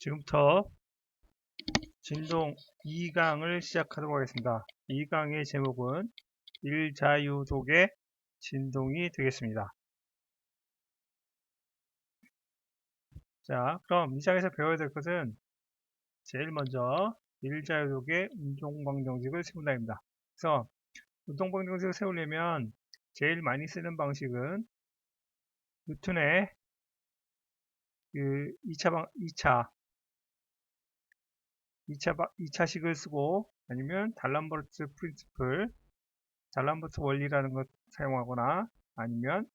지금부터 진동 2강을 시작하도록 하겠습니다. 2강의 제목은 일자유독의 진동이 되겠습니다. 자, 그럼 이 장에서 배워야 될 것은 제일 먼저 일자유독의 운동방정식을 세운다입니다. 그래서 운동방정식을 세우려면 제일 많이 쓰는 방식은 뉴턴의 그 2차식을 쓰고 아니면 달람버트 프린시플, 달람버트 원리라는 것 사용하거나 아니면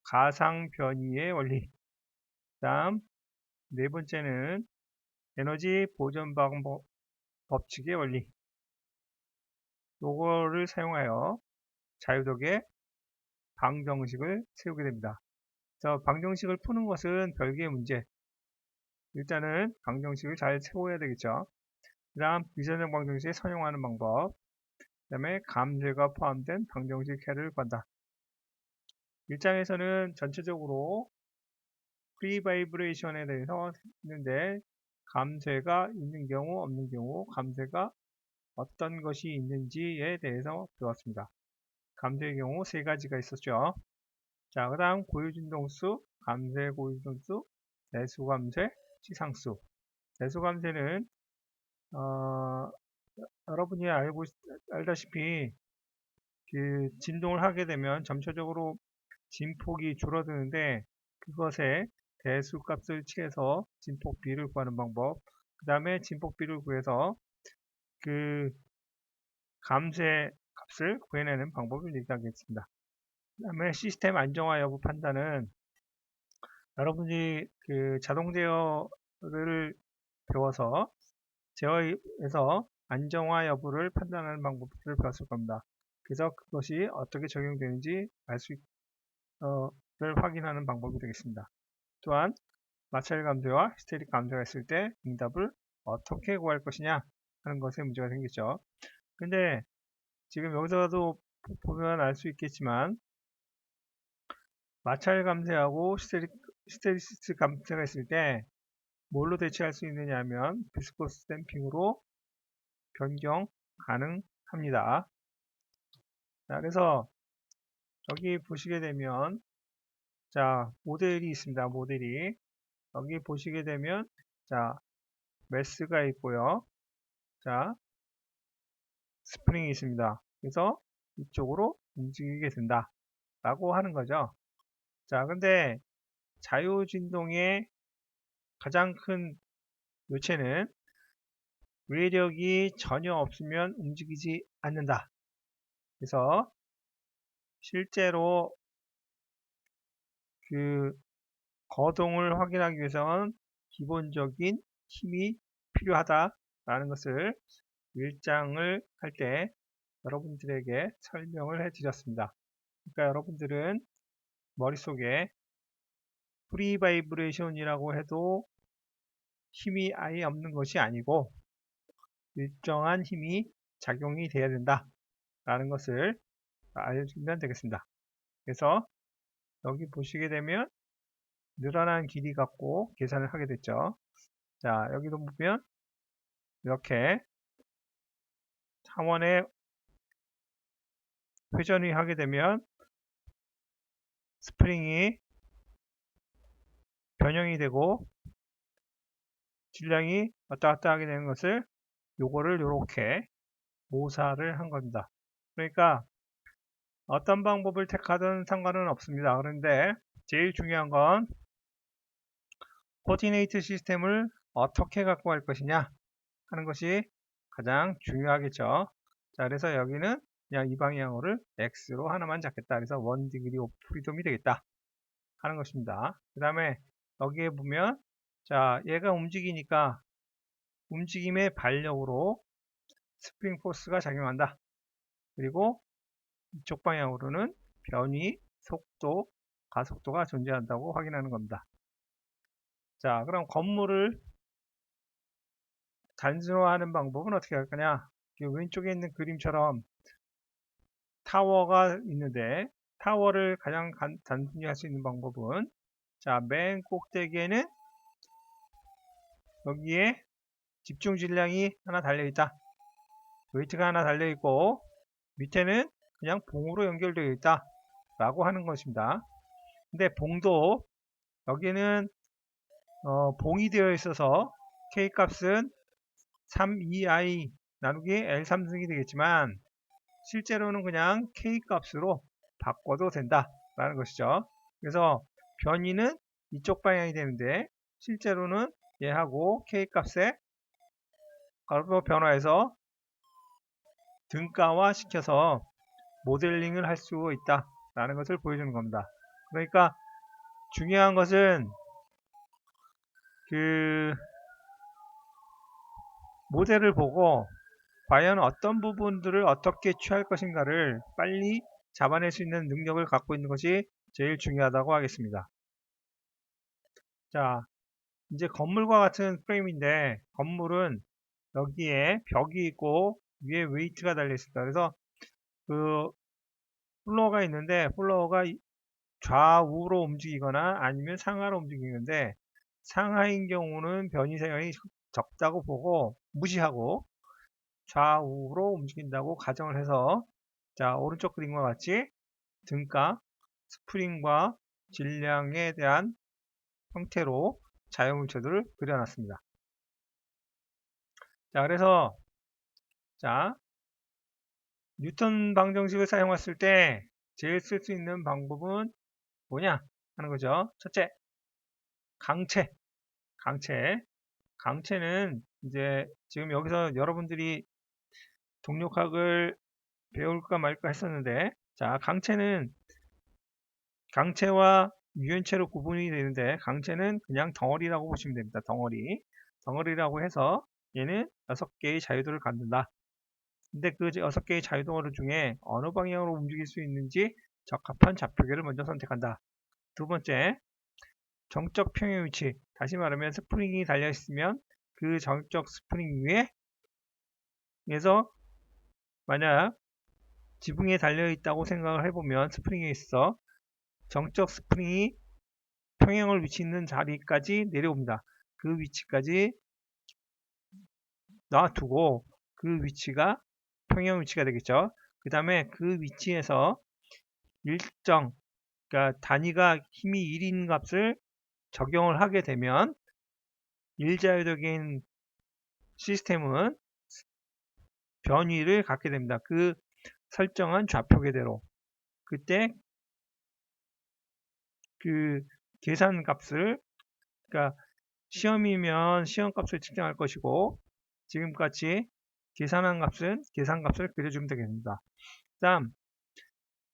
가상 변이의 원리. 다음 네 번째는 에너지 보존 방법 법칙의 원리. 요거를 사용하여 자유독의 방정식을 세우게 됩니다. 그래서 방정식을 푸는 것은 별개의 문제. 일단은 방정식을 잘 세워야 되겠죠. 그 다음 비선형 방정식에 선용하는 방법. 그 다음에 감쇄가 포함된 방정식 해를 구한다. 1장에서는 전체적으로 프리 바이브레이션에 대해서 했는데 감쇄가 있는 경우 없는 경우 감쇄가 어떤 것이 있는지에 대해서 배웠습니다. 감쇄의 경우 세 가지가 있었죠. 자, 그 다음 고유진동수, 감쇄 고유진동수, 내수감쇄, 시상수. 내수감쇄는 여러분이 알다시피 그 진동을 하게 되면 점차적으로 진폭이 줄어드는데 그것에 대수값을 취해서 진폭 B를 구하는 방법. 그 다음에 진폭 B를 구해서 그 감쇄 값을 구해내는 방법을 얘기하겠습니다. 그 다음에 시스템 안정화 여부 판단은 여러분이 그 자동 제어를 배워서 제어에서 안정화 여부를 판단하는 방법을 배웠을 겁니다. 그래서 그것이 어떻게 적용되는지 를 확인하는 방법이 되겠습니다. 또한 마찰 감쇄와 히스테릭 감쇄가 있을 때 응답을 어떻게 구할 것이냐 하는 것에 문제가 생기죠. 근데 지금 여기서도 보면 알 수 있겠지만 마찰 감쇄하고 히스테리시스 감쇄가 있을 때 뭘로 대체할 수 있느냐 하면 비스코스 댐핑으로 변경 가능합니다. 자, 그래서 여기 보시게 되면 자, 모델이 있습니다. 모델이 여기 보시게 되면 자, 매스가 있고요. 자, 스프링이 있습니다. 그래서 이쪽으로 움직이게 된다 라고 하는 거죠. 자, 근데 자유진동의 가장 큰 요체는 외력이 전혀 없으면 움직이지 않는다. 그래서 실제로 그 거동을 확인하기 위해서는 기본적인 힘이 필요하다라는 것을 1장을 할 때 여러분들에게 설명을 해 드렸습니다. 그러니까 여러분들은 머릿속에 프리 바이브레이션이라고 해도 힘이 아예 없는 것이 아니고 일정한 힘이 작용이 돼야 된다 라는 것을 알려주면 되겠습니다. 그래서 여기 보시게 되면 늘어난 길이 갖고 계산을 하게 됐죠. 자, 여기도 보면 이렇게 차원의 회전이 하게 되면 스프링이 변형이 되고 질량이 왔다 갔다 하게 되는 것을 요거를 이렇게 모사를 한 겁니다. 그러니까 어떤 방법을 택하든 상관은 없습니다. 그런데 제일 중요한 건 코디네이트 시스템을 어떻게 갖고 갈 것이냐 하는 것이 가장 중요하겠죠. 자, 그래서 여기는 그냥 이 방향으로를 X로 하나만 잡겠다. 그래서 1 degree of freedom이 되겠다 하는 것입니다. 그 다음에 여기에 보면 자, 얘가 움직이니까 움직임의 반력으로 스프링 포스가 작용한다. 그리고 이쪽 방향으로는 변위, 속도, 가속도가 존재한다고 확인하는 겁니다. 자, 그럼 건물을 단순화하는 방법은 어떻게 할 거냐? 왼쪽에 있는 그림처럼 타워가 있는데 타워를 가장 단순히 할 수 있는 방법은 자, 맨 꼭대기에는 여기에 집중 질량이 하나 달려있다. 웨이트가 하나 달려있고 밑에는 그냥 봉으로 연결되어 있다 라고 하는 것입니다. 근데 봉도 여기는 봉이 되어 있어서 K값은 3EI 나누기 L3승이 되겠지만 실제로는 그냥 K값으로 바꿔도 된다 라는 것이죠. 그래서 변이는 이쪽 방향이 되는데 실제로는 얘하고 K값에 값으로 변화해서 등가화 시켜서 모델링을 할 수 있다 라는 것을 보여주는 겁니다. 그러니까 중요한 것은 그 모델을 보고 과연 어떤 부분들을 어떻게 취할 것인가를 빨리 잡아낼 수 있는 능력을 갖고 있는 것이 제일 중요하다고 하겠습니다. 자, 이제 건물과 같은 프레임인데 건물은 여기에 벽이 있고 위에 웨이트가 달려 있습니다. 그래서 그 플로어가 있는데 플로어가 좌우로 움직이거나 아니면 상하로 움직이는데 상하인 경우는 변이 세력이 적다고 보고 무시하고 좌우로 움직인다고 가정을 해서 자 오른쪽 그림과 같이 등가, 스프링과 질량에 대한 형태로 자유물체들을 그려놨습니다. 자 그래서 자 뉴턴 방정식을 사용했을 때 제일 쓸 수 있는 방법은 뭐냐 하는 거죠. 첫째, 강체는 이제 지금 여기서 여러분들이 동력학을 배울까 말까 했었는데 자 강체와 유연체로 구분이 되는데 강체는 그냥 덩어리라고 보시면 됩니다. 덩어리라고 해서 얘는 6개의 자유도를 갖는다. 근데 그 6개의 자유도를 중에 어느 방향으로 움직일 수 있는지 적합한 좌표계를 먼저 선택한다. 두 번째, 정적 평형 위치. 다시 말하면 스프링이 달려 있으면 그 정적 스프링 위에서 만약 지붕에 달려 있다고 생각을 해보면 스프링에 있어 정적 스프링이 평형을 위치 있는 자리까지 내려옵니다. 그 위치까지 놔두고 그 위치가 평형 위치가 되겠죠. 그 다음에 그 위치에서 일정, 그러니까 단위가 힘이 1인 값을 적용을 하게 되면 일자유적인 시스템은 변위를 갖게 됩니다. 그 설정한 좌표계대로. 그때 그 계산 값을, 그러니까 시험이면 시험 값을 측정할 것이고 지금같이 계산한 값은 계산 값을 그려주면 되겠습니다. 다음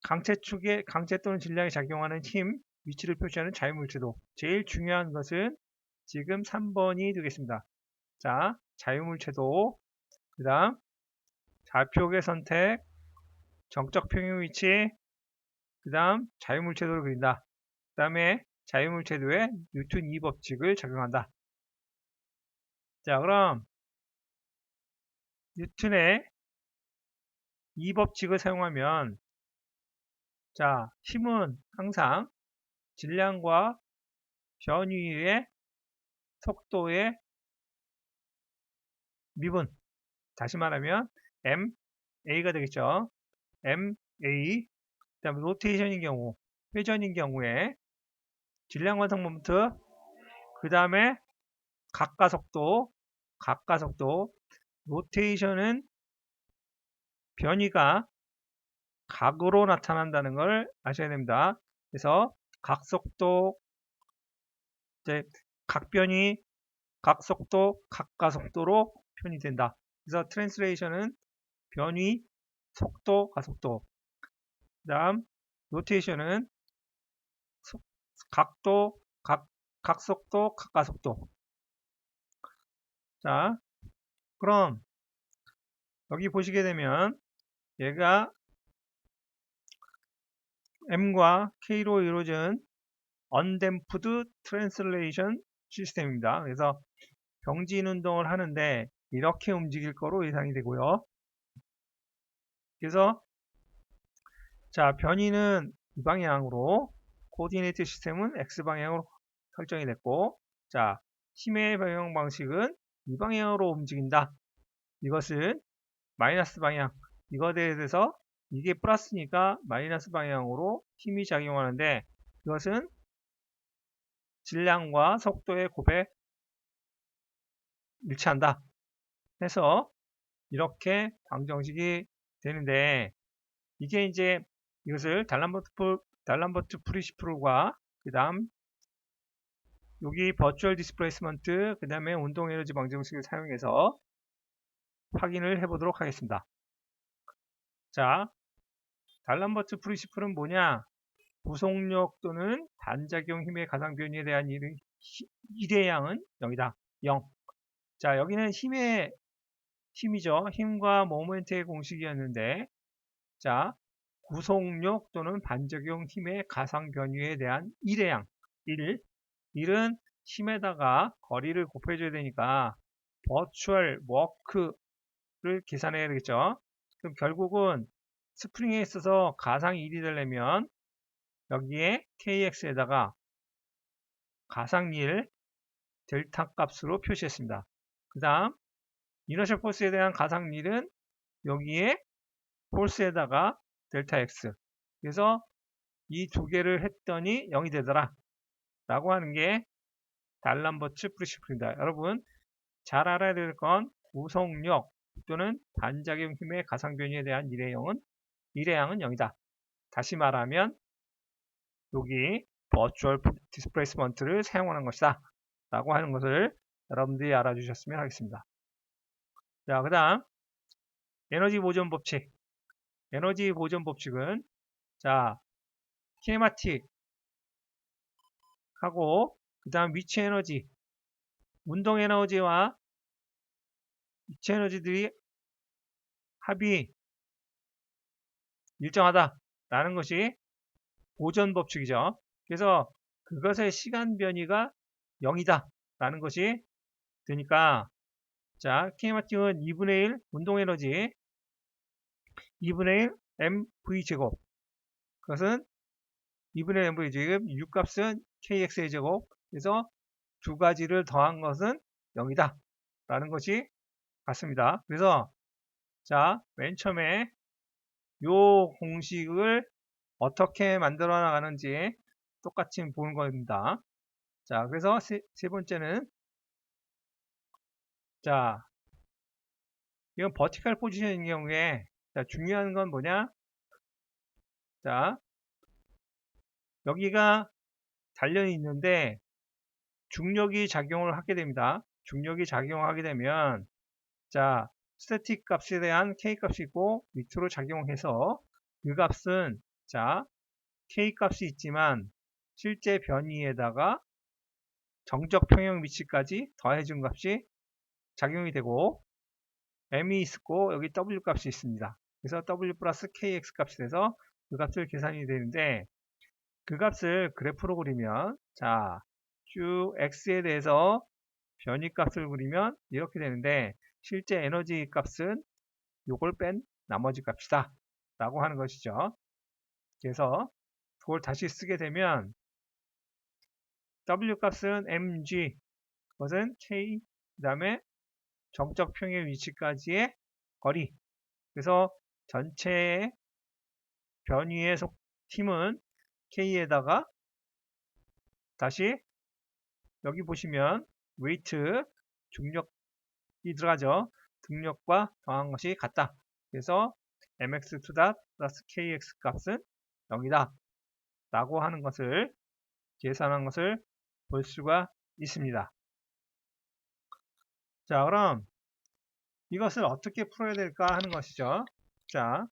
강체축에 강체 또는 질량에 작용하는 힘 위치를 표시하는 자유물체도. 제일 중요한 것은 지금 3번이 되겠습니다. 자, 자유물체도, 그 다음 좌표계 선택, 정적 평형 위치, 그 다음 자유물체도를 그린다. 그 다음에 자유물체도에 뉴턴 2법칙을 적용한다. 자, 그럼 뉴턴의 2법칙을 사용하면 자, 힘은 항상 질량과 변위의 속도의 미분. 다시 말하면 MA가 되겠죠. MA. 그 다음에 로테이션인 경우, 회전인 경우에 질량 완성 모멘트, 그 다음에 각가속도, 로테이션은 변이가 각으로 나타난다는 걸 아셔야 됩니다. 그래서 각속도, 이제 각변이 각속도, 각가속도로 표현이 된다. 그래서 트랜스레이션은 변이, 속도, 가속도. 그 다음 로테이션은 각도, 각속도, 각가속도. 자, 그럼 여기 보시게 되면 얘가 M과 K로 이루어진 언댐프드 트랜슬레이션 시스템입니다. 그래서 병진 운동을 하는데 이렇게 움직일 거로 예상이 되고요. 그래서 자, 변이는 이 방향으로, 코디네이트 시스템은 X 방향으로 설정이 됐고, 자, 힘의 방향 방식은 이 방향으로 움직인다. 이것은 마이너스 방향. 이거에 대해서 이게 플러스니까 마이너스 방향으로 힘이 작용하는데 이것은 질량과 속도의 곱에 일치한다. 해서 이렇게 방정식이 되는데 이게 이제 이것을 달람버트 프리시플과 그 다음 여기 버추얼 디스플레이스먼트 그 다음에 운동 에너지 방정식을 사용해서 확인을 해보도록 하겠습니다. 자, 달람버트 프리시플은 뭐냐? 구속력 또는 반작용 힘의 가상 변이에 대한 일의 양은 0이다. 0. 자, 여기는 힘이죠. 힘과 모멘트의 공식이었는데, 자, 구속력 또는 반작용 힘의 가상 변이에 대한 일의 양. 1은 힘에다가 거리를 곱해줘야 되니까 버추얼 워크를 계산해야 되겠죠. 그럼 결국은 스프링에 있어서 가상 1이 되려면 여기에 kx에다가 가상 1 델타 값으로 표시했습니다. 그 다음 이너셜 포스에 대한 가상 1은 여기에 폴스에다가 델타 x. 그래서 이 두 개를 했더니 0이 되더라 라고 하는 게 달람버트 프리시플입니다. 여러분 잘 알아야 될 건 구속력 또는 반작용 힘의 가상 변이에 대한 일의 양은 0이다. 다시 말하면 여기 버추얼 디스플레이스먼트를 사용하는 것이다 라고 하는 것을 여러분들이 알아주셨으면 하겠습니다. 자, 그 다음 에너지 보존 법칙. 에너지 보존 법칙은 자, 키네마틱 하고 그 다음 위치 에너지, 운동 에너지와 위치 에너지들이 합이 일정하다 라는 것이 보존 법칙이죠. 그래서 그것의 시간 변이가 0이다 라는 것이 되니까 자, 키네마틱은 2분의 1 운동 에너지 2분의 1 mv 제곱, 그것은 2분의 1 mv 제곱, u 값은 kx의 제곱. 그래서 두 가지를 더한 것은 0이다 라는 것이 같습니다. 그래서 자, 맨 처음에 요 공식을 어떻게 만들어 나가는지 똑같이 보는 겁니다. 자, 그래서 세 번째는 자, 이건 버티컬 포지션인 경우에 자, 중요한 건 뭐냐? 자, 여기가 단련이 있는데 중력이 작용을 하게 됩니다. 중력이 작용하게 되면 자, 스태틱 값에 대한 k 값이 있고 밑으로 작용해서 그 값은 자, k 값이 있지만 실제 변이에다가 정적 평형 위치까지 더해준 값이 작용이 되고 m이 있고 여기 w 값이 있습니다. 그래서 w 플러스 kx 값이 돼서 그 값을 계산이 되는데 그 값을 그래프로 그리면 자, 쭉 x에 대해서 변이 값을 그리면 이렇게 되는데 실제 에너지 값은 요걸 뺀 나머지 값이다 라고 하는 것이죠. 그래서 그걸 다시 쓰게 되면 w 값은 mg, 그것은 k 그 다음에 정적 평의 위치까지의 거리. 그래서 전체의 변위의 힘은 k에다가 다시 여기 보시면 웨이트 중력이 들어가죠. 등력과 더한 것이 같다. 그래서 mx2 플러스 kx 값은 0이다 라고 하는 것을 계산한 것을 볼 수가 있습니다. 자, 그럼 이것을 어떻게 풀어야 될까 하는 것이죠. 자,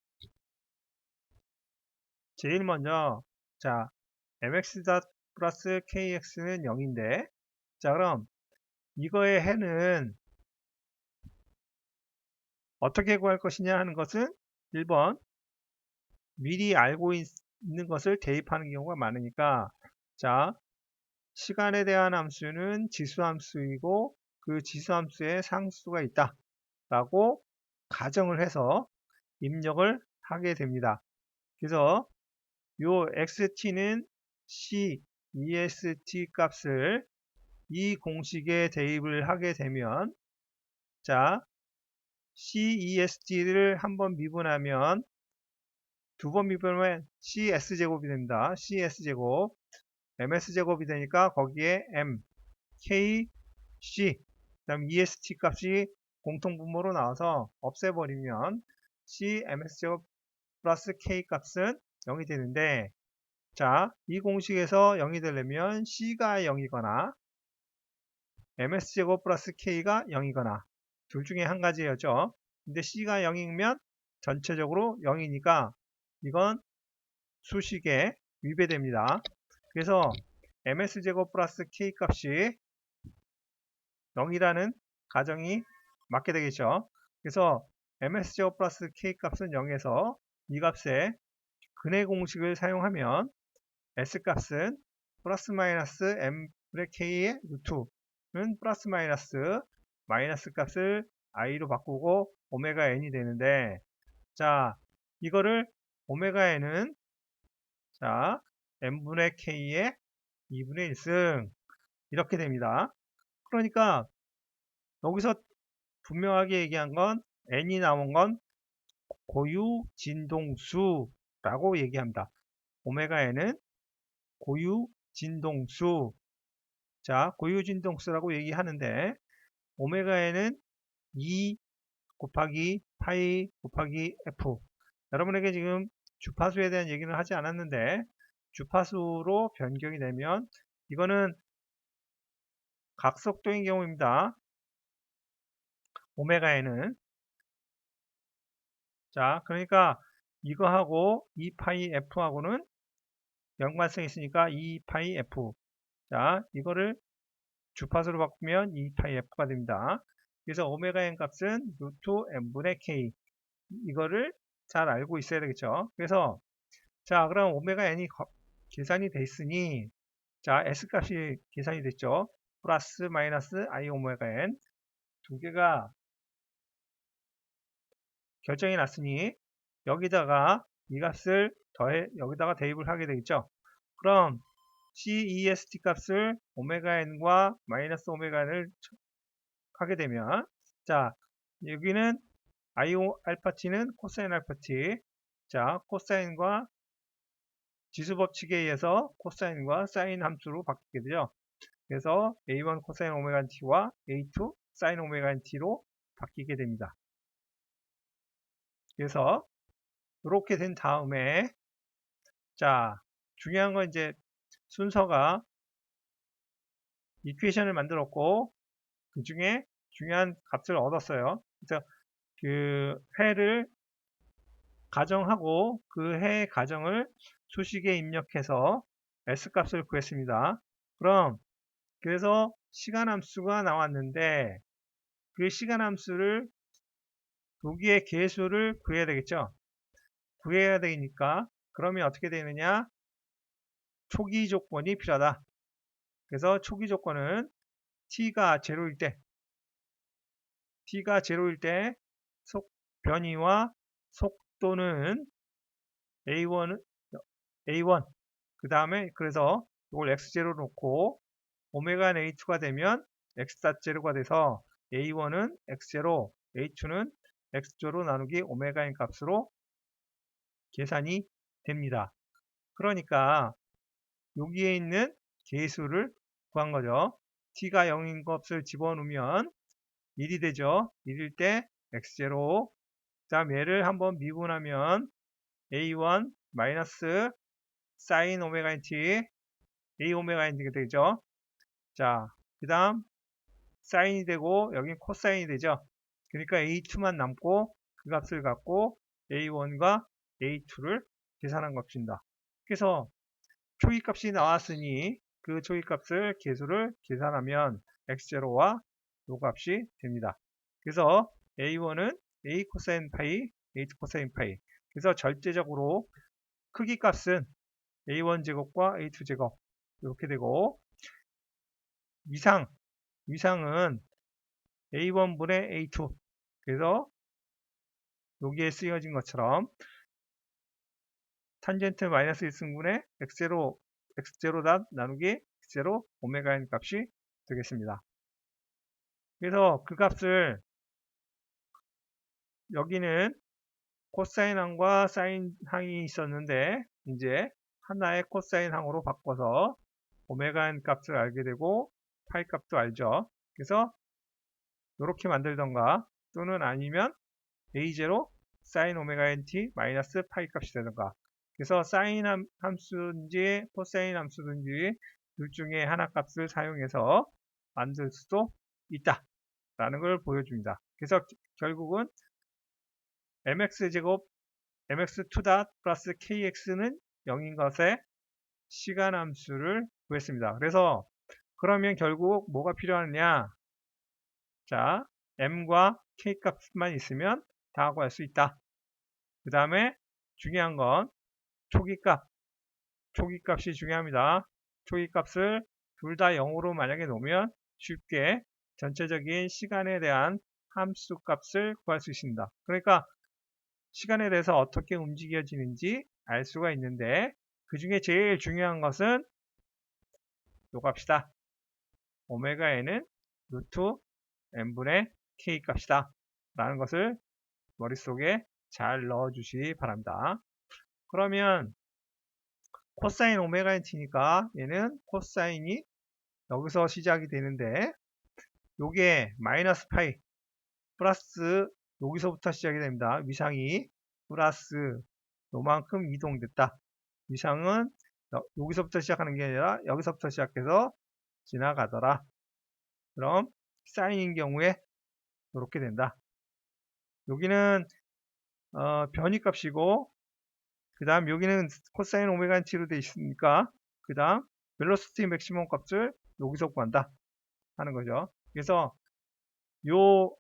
제일 먼저 자, mx 플러스 kx는 0인데 자, 그럼 이거의 해는 어떻게 구할 것이냐 하는 것은 1번 미리 알고 있는 것을 대입하는 경우가 많으니까 자, 시간에 대한 함수는 지수함수이고 그 지수함수에 상수가 있다 라고 가정을 해서 입력을 하게 됩니다. 그래서 요 xt는 c est 값을 이 공식에 대입을 하게 되면 자 CEST를 한번 미분하면 두 번 미분하면 CS제곱이 됩니다. CS제곱 MS제곱이 되니까 거기에 M, K, C 그 다음 EST 값이 공통분모로 나와서 없애버리면 C, MS제곱 플러스 K 값은 0이 되는데 자, 이 공식에서 0이 되려면 C가 0이거나 MS제곱 플러스 K가 0이거나 둘 중에 한 가지였죠. 근데 C가 0이면 전체적으로 0이니까 이건 수식에 위배됩니다. 그래서 MS제곱 플러스 K 값이 0이라는 가정이 맞게 되겠죠. 그래서 MS제곱 플러스 K 값은 0에서 이 값에 근해 공식을 사용하면 S값은 플러스 마이너스 M분의 K의 루트는 플러스 마이너스 값을 I로 바꾸고 오메가 N이 되는데 자 이거를 오메가 N은 자 M분의 K의 2분의 1승 이렇게 됩니다. 그러니까 여기서 분명하게 얘기한 건 N이 나온 건 고유 진동수라고 얘기합니다. 오메가 N은 고유 진동수. 자, 고유 진동수라고 얘기하는데 오메가 N은 2 곱하기 파이 곱하기 F. 여러분에게 지금 주파수에 대한 얘기는 하지 않았는데 주파수로 변경이 되면 이거는 각속도인 경우입니다. 오메가 N은 자, 그러니까 이거하고 2파이 F하고는 연관성이 있으니까 2파이 F. 자, 이거를 주파수로 바꾸면 2파이 F가 됩니다. 그래서 오메가 N 값은 루트 N분의 K. 이거를 잘 알고 있어야 되겠죠. 그래서 자, 그럼 오메가 N이 계산이 돼 있으니 자, S 값이 계산이 됐죠. 플러스 마이너스 I 오메가 N 두 개가 결정이 났으니 여기다가 이 값을 더해 여기다가 대입을 하게 되겠죠. 그럼 CEST 값을 오메가 n과 마이너스 오메가 n을 하게 되면 자 여기는 IO 알파 t는 코사인 알파 t 자 코사인과 지수 법칙에 의해서 코사인과 사인 함수로 바뀌게 되죠. 그래서 A1 코사인 오메가 t와 A2 사인 오메가 t로 바뀌게 됩니다. 그래서 이렇게 된 다음에 자 중요한 건 이제 순서가 이퀘이션을 만들었고 그 중에 중요한 값을 얻었어요. 그래서 그 해를 가정하고 그 해의 가정을 수식에 입력해서 S 값을 구했습니다. 그럼 그래서 시간 함수가 나왔는데 그 시간 함수를 두 개의 개수를 구해야 되겠죠. 구해야 되니까 그러면 어떻게 되느냐 초기 조건이 필요하다. 그래서 초기 조건은 t가 0일 때 변이와 속도는 A1 그 다음에 그래서 이걸 x0로 놓고 오메가 A2가 되면 x.0가 돼서 A1은 x0 A2는 x0로 나누기 오메가 N 값으로 계산이 됩니다. 그러니까 여기에 있는 개수를 구한 거죠. t가 0인 값을 집어넣으면 1이 되죠. 1일 때 x0 그 다음 얘를 한번 미분하면 A1 마이너스 사인 오메가 NT A 오메가 NT가 되죠. 자, 그 다음 사인이 되고 여긴 코사인이 되죠. 그러니까 A2만 남고 그 값을 갖고 A1과 A2를 계산한 값입니다. 그래서 초기값이 나왔으니 그 초기값을 개수를 계산하면 x0와 요 값이 됩니다. 그래서 A1은 A 코사인 파이, A2 코사인 파이. 그래서 절대적으로 크기 값은 A1 제곱과 A2 제곱 이렇게 되고 위상은 A1분의 A2 그래서 여기에 쓰여진 것처럼 탄젠트 마이너스 1승분의 x0 나누기 x0 오메가 n 값이 되겠습니다. 그래서 그 값을 여기는 코사인 항과 사인 항이 있었는데 이제 하나의 코사인 항으로 바꿔서 오메가 n 값을 알게 되고 파이 값도 알죠. 그래서 이렇게 만들던가 또는 아니면 a0 사인 오메가 nt 마이너스 파이 값이 되던가. 그래서 사인 함수인지 코사인 함수든지 둘 중에 하나 값을 사용해서 만들 수도 있다 라는 걸 보여줍니다. 그래서 결국은 mx제곱 mx2 플러스 kx는 0인 것에 시간 함수를 구했습니다. 그래서 그러면 결국 뭐가 필요하느냐? 자, m과 k 값만 있으면 다 구할 수 있다. 그 다음에 중요한 건 초기값. 초기값이 중요합니다. 초기값을 둘 다 0으로 만약에 놓으면 쉽게 전체적인 시간에 대한 함수 값을 구할 수 있습니다. 그러니까 시간에 대해서 어떻게 움직여지는지 알 수가 있는데 그 중에 제일 중요한 것은 요 값이다. 오메가 n은 루트 n분의 k 값이다. 라는 것을 머릿속에 잘 넣어주시기 바랍니다. 그러면 코사인 오메가 nt니까 얘는 코사인이 여기서 시작이 되는데 요게 마이너스 파이 플러스 여기서부터 시작이 됩니다. 위상이 플러스 요만큼 이동됐다. 위상은 여기서부터 시작하는 게 아니라 여기서부터 시작해서 지나가더라. 그럼 사인인 경우에 이렇게 된다. 여기는 변이 값이고 그 다음 여기는 코사인 오메가 nt로 되어 있으니까 그 다음 벨로시티 맥시멈 값을 여기서 구한다 하는 거죠. 그래서 요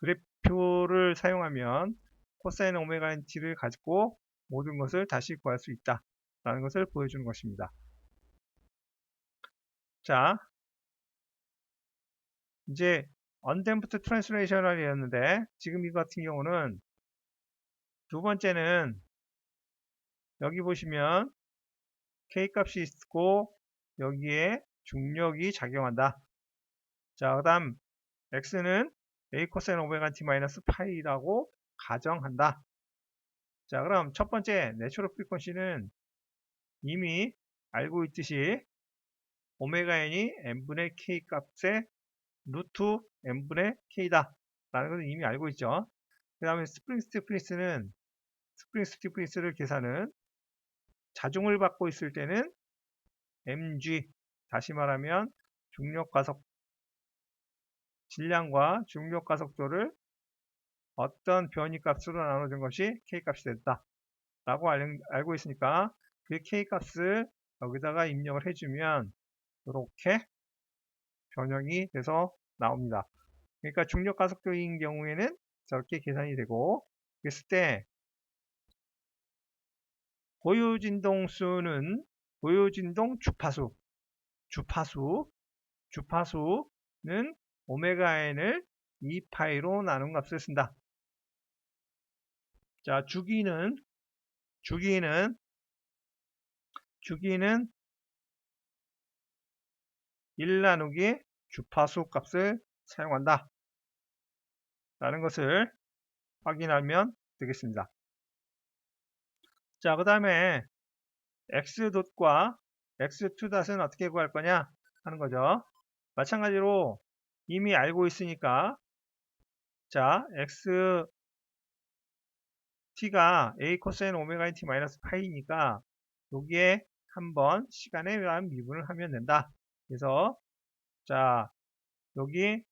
그래프를 사용하면 코사인 오메가 nt를 가지고 모든 것을 다시 구할 수 있다 라는 것을 보여주는 것입니다. 자, 이제 언댐프트 트랜스레이셔널이었는데 지금 이 같은 경우는 두 번째는 여기 보시면 k 값이 있고 여기에 중력이 작용한다. 자, 그 다음 x는 a 코사인 오메가 t 마이너스 파이라고 가정한다. 자, 그럼 첫 번째 내추럴 프리퀀시는 이미 알고 있듯이 오메가 n이 n분의 k 값의 루트 n분의 k다 라는 것을 이미 알고 있죠. 그 다음에 스프링 스티프니스는 스프링 스티프니스를 계산은 자중을 받고 있을 때는 mg 다시 말하면 중력 가속 질량과 중력 가속도를 어떤 변이 값으로 나눠준 것이 k 값이 됐다 라고 알고 있으니까 그 k 값을 여기다가 입력을 해주면 이렇게 변형이 돼서 나옵니다. 그러니까 중력 가속도인 경우에는 저렇게 계산이 되고 그랬을 때 고유진동수는 고유진동 주파수는 오메가 n을 2파이로 나눈 값을 쓴다. 자, 주기는 1 나누기 주파수 값을 사용한다 라는 것을 확인하면 되겠습니다. 자, 그 다음에 x.과 x2.은 어떻게 구할 거냐 하는 거죠. 마찬가지로 이미 알고 있으니까 자, xt가 a 코사인 오메가 t 마이너스 파이니까 여기에 한번 시간에 대한 미분을 하면 된다. 그래서 자, 여기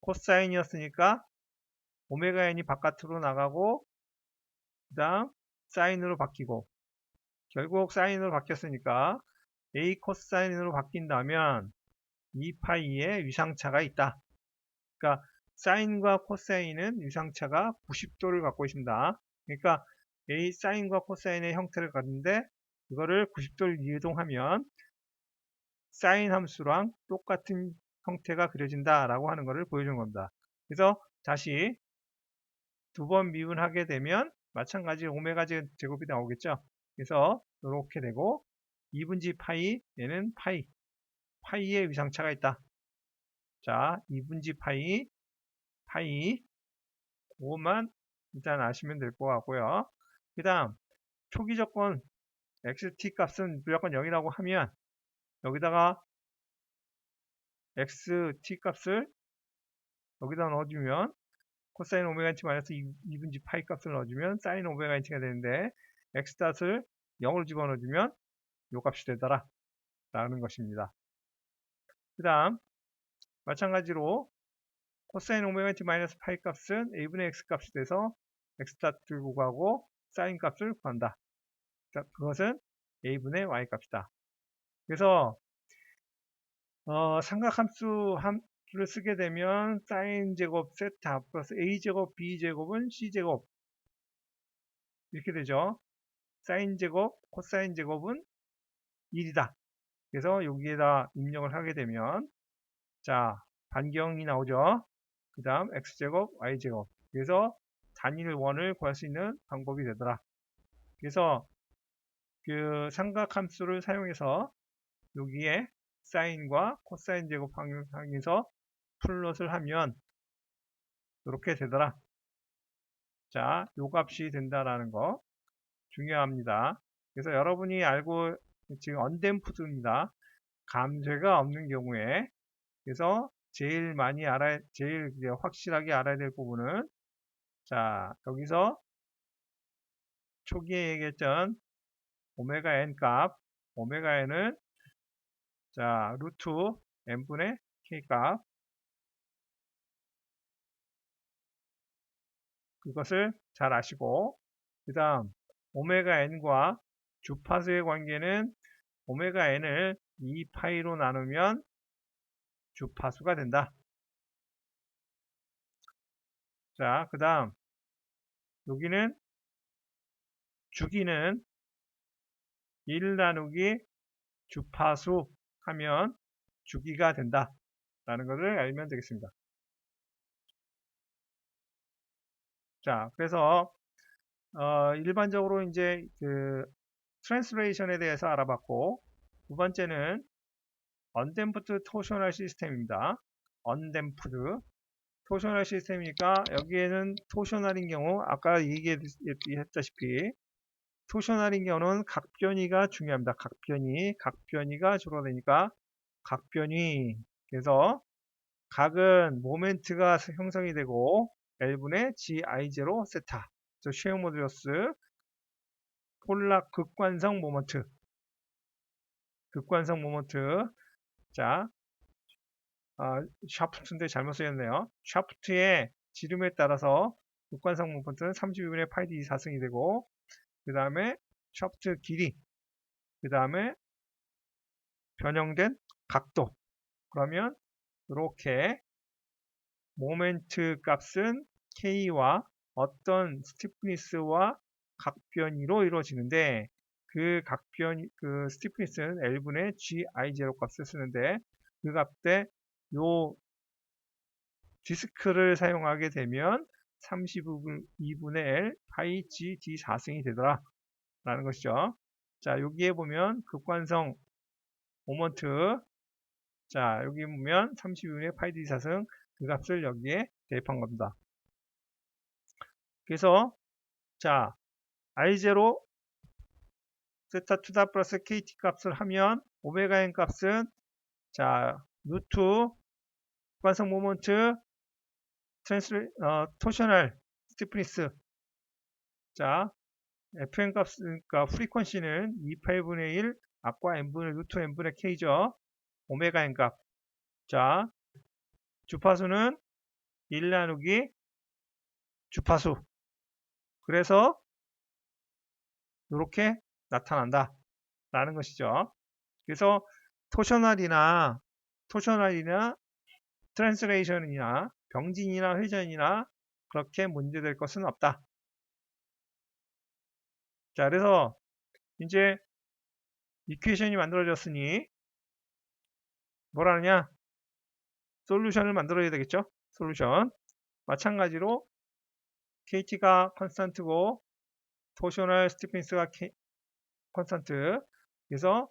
코사인이었으니까 오메가 n이 바깥으로 나가고 그 다음 사인으로 바뀌고 결국 사인으로 바뀌었으니까 a 코사인으로 바뀐다면 2파이의 위상차가 있다. 그러니까 사인과 코사인은 위상차가 90도를 갖고 있습니다. 그러니까 a 사인과 코사인의 형태를 갖는데 이거를 90도를 이동하면 사인 함수랑 똑같은 형태가 그려진다라고 하는 것을 보여주는 겁니다. 그래서 다시 두 번 미분하게 되면 마찬가지 오메가 제곱이 나오겠죠. 그래서 이렇게 되고 2분지 파이 얘는 파이 파이의 위상차가 있다. 자, 2분지 파이, 그것만 일단 아시면 될 것 같고요. 그 다음, 초기 조건 xt 값은 무조건 0이라고 하면 여기다가 xt 값을 여기다 넣어주면 코사인 오메가 nT 마이너스 2분지 파이 값을 넣어주면 사인 오메가 nT가 되는데 x닷을 0을 집어넣어주면 요 값이 되더라 라는 것입니다. 그 다음 마찬가지로 코사인 오메가 nT 마이너스 파이 값은 a분의 x 값이 돼서 x닷 들고 가고 사인 값을 구한다. 자, 그것은 a분의 y 값이다. 그래서 삼각함수 를 쓰게 되면 사인 제곱 세타 플러스 a 제곱 b 제곱은 c 제곱 이렇게 되죠. 사인 제곱 코사인 제곱은 1이다. 그래서 여기에다 입력을 하게 되면 자 반경이 나오죠. 그 다음 x제곱 y제곱 그래서 단일 원을 구할 수 있는 방법이 되더라. 그래서 그 삼각함수를 사용해서 여기에 사인과 코사인 제곱 방향에서 플롯을 하면 이렇게 되더라. 자, 요 값이 된다라는 거 중요합니다. 그래서 여러분이 알고 지금 언댐프드입니다. 감쇄가 없는 경우에 그래서 제일 확실하게 알아야 될 부분은 자, 여기서 초기에 얘기했던 오메가 n 값, 오메가 n은 자, 루트 n분의 k 값 그것을 잘 아시고 그 다음 오메가 n과 주파수의 관계는 오메가 n을 2파이로 나누면 주파수가 된다. 자, 그 다음 여기는 주기는 1 나누기 주파수 하면 주기가 된다. 라는 것을 알면 되겠습니다. 자, 그래서 일반적으로 이제 그 트랜스레이션에 대해서 알아봤고 두 번째는 언댐프드 토셔널 시스템입니다. 언댐프드 토셔널 시스템이니까 여기에는 토셔널인 경우 아까 얘기했다시피 토셔널인 경우는 각변이가 중요합니다. 각변이가 주로 되니까 각변이 그래서 각은 모멘트가 형성이 되고 L분의 GI0 세타 쉐어 모듈러스 폴락 극관성 모먼트 자 샤프트인데 잘못 쓰였네요. 샤프트의 지름에 따라서 극관성 모먼트는 32분의 파이 d 4승이 되고 그 다음에 샤프트 길이 그 다음에 변형된 각도 그러면 이렇게 모멘트 값은 K와 어떤 스티프니스와 각변이로 이루어지는데 그 스티프니스는 L분의 GI0 값을 쓰는데 그 값에 요 디스크를 사용하게 되면 32분의 L 파이 G D 4승이 되더라 라는 것이죠. 자 여기에 보면 극관성 모먼트 자 여기 보면 32분의 파이 D 4승 그 값을 여기에 대입한 겁니다. 그래서 자 I0 세타 투다 플러스 KT 값을 하면 오메가 n 값은 자 루트 관성 모먼트 토셔널 스티프니스 자 fn 값 그러니까 프리퀀시는 2파이분의 1 아까 n분의 루트 n분의 k죠. 오메가 n 값 자 주파수는 1 나누기 주파수 그래서 이렇게 나타난다 라는 것이죠. 그래서 토셔널이나 트랜스레이션이나 병진이나 회전이나 그렇게 문제될 것은 없다. 자, 그래서 이제 이퀘이션이 만들어졌으니 뭐라느냐? 솔루션을 만들어야 되겠죠? 솔루션. 마찬가지로 KT가 컨스턴트고 토셔널 스티프니스가 컨스턴트. 그래서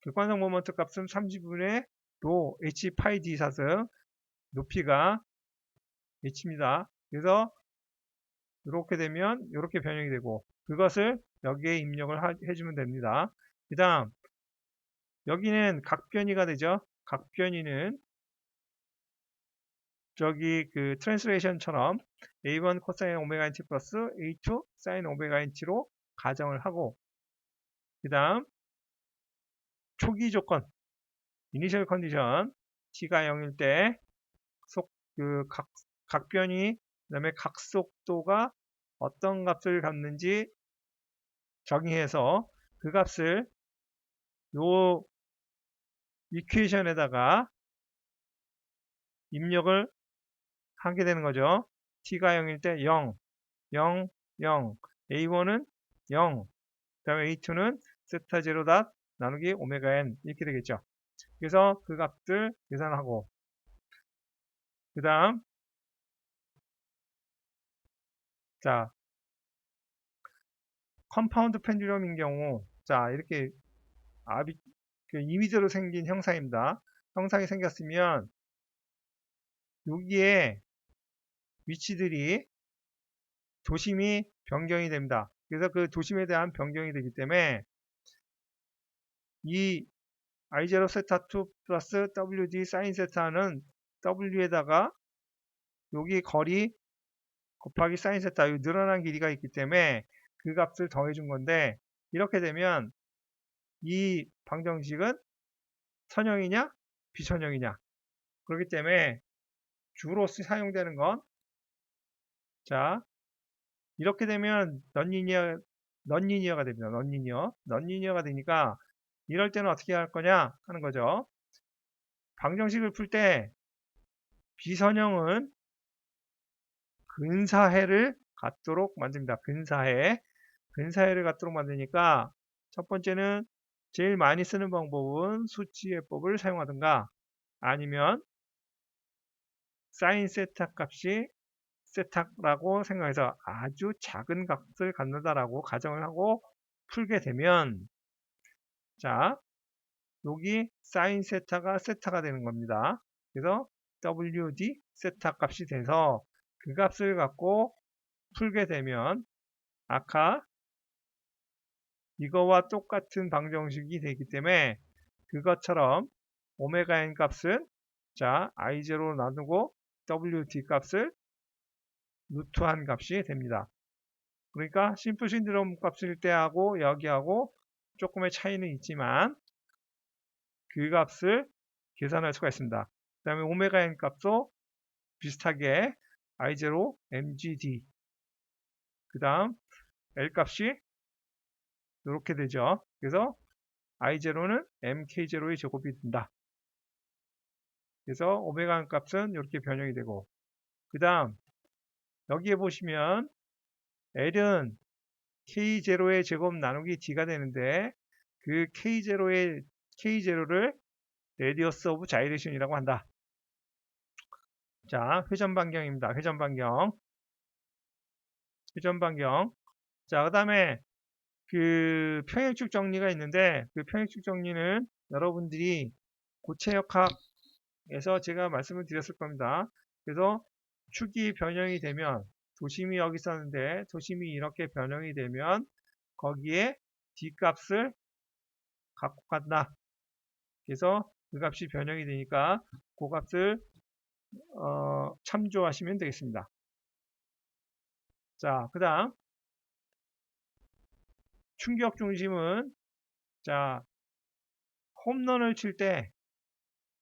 객관성 모먼트 값은 30분의 로 h 파이 d 사승 높이가 h입니다. 그래서 이렇게 되면 이렇게 변형이 되고 그것을 여기에 입력을 해주면 됩니다. 그 다음 여기는 각변이가 되죠. 각변이는 저기 그 트랜스레이션처럼 a1 코사인 오메가 nt 플러스 a2 사인 오메가 nt로 가정을 하고 그 다음 초기 조건 이니셜 컨디션 t가 0일 때 그 각변이 그 다음에 각속도가 어떤 값을 갖는지 정의해서 그 값을 요 이퀘이션에다가 입력을 하게 되는 거죠. t가 0일 때 0, 0, 0, a1은 0, 그 다음에 a2는 세타 제로 닷 나누기 오메가 n 이렇게 되겠죠. 그래서 그 값들 계산하고 그 다음 자 컴파운드 펜듈럼인 경우 자 이렇게 이미지로 생긴 형상입니다. 형상이 생겼으면 여기에 위치들이 도심이 변경이 됩니다. 그래서 그 도심에 대한 변경이 되기 때문에 이 I0 세타 2 플러스 WD 사인 세타는 W에다가 여기 거리 곱하기 사인 세타 이 늘어난 길이가 있기 때문에 그 값을 더해 준 건데 이렇게 되면 이 방정식은 선형이냐 비선형이냐 그렇기 때문에 주로 사용되는 건 자 이렇게 되면 넌리니어가 됩니다. 넌리니어가 되니까 이럴 때는 어떻게 할 거냐 하는 거죠. 방정식을 풀 때 비선형은 근사해를 갖도록 만듭니다. 근사해를 갖도록 만드니까 첫 번째는 제일 많이 쓰는 방법은 수치해법을 사용하든가 아니면 사인 세타 값이 세타라고 생각해서 아주 작은 값을 갖는다라고 가정을 하고 풀게 되면 자 여기 사인 세타가 세타가 되는 겁니다. 그래서 WD 세타 값이 돼서 그 값을 갖고 풀게 되면 아까 이거와 똑같은 방정식이 되기 때문에 그것처럼 오메가 n 값은 자 I0로 나누고 WD 값을 루트한 값이 됩니다. 그러니까 심플 신드롬 값일 때하고 여기하고 조금의 차이는 있지만 그 값을 계산할 수가 있습니다. 그 다음에 오메가 n 값도 비슷하게 I0 mgd 그 다음 L 값이 이렇게 되죠. 그래서 I0는 mk0의 제곱이 된다. 그래서 오메가 n 값은 이렇게 변형이 되고 그 다음 여기에 보시면 L은 K0의 제곱 나누기 D가 되는데 그 K0를 레디어스 오브 자이레이션이라고 한다. 자, 회전 반경입니다. 회전 반경. 자, 그 다음에 그 평행축 정리가 있는데 그 평행축 정리는 여러분들이 고체역학에서 제가 말씀을 드렸을 겁니다. 그래서 축이 변형이 되면 도심이 여기 있었는데 도심이 이렇게 변형이 되면 거기에 D 값을 갖고 간다. 그래서 그 값이 변형이 되니까 그 값을 참조하시면 되겠습니다. 자, 그 다음 충격 중심은 자 홈런을 칠 때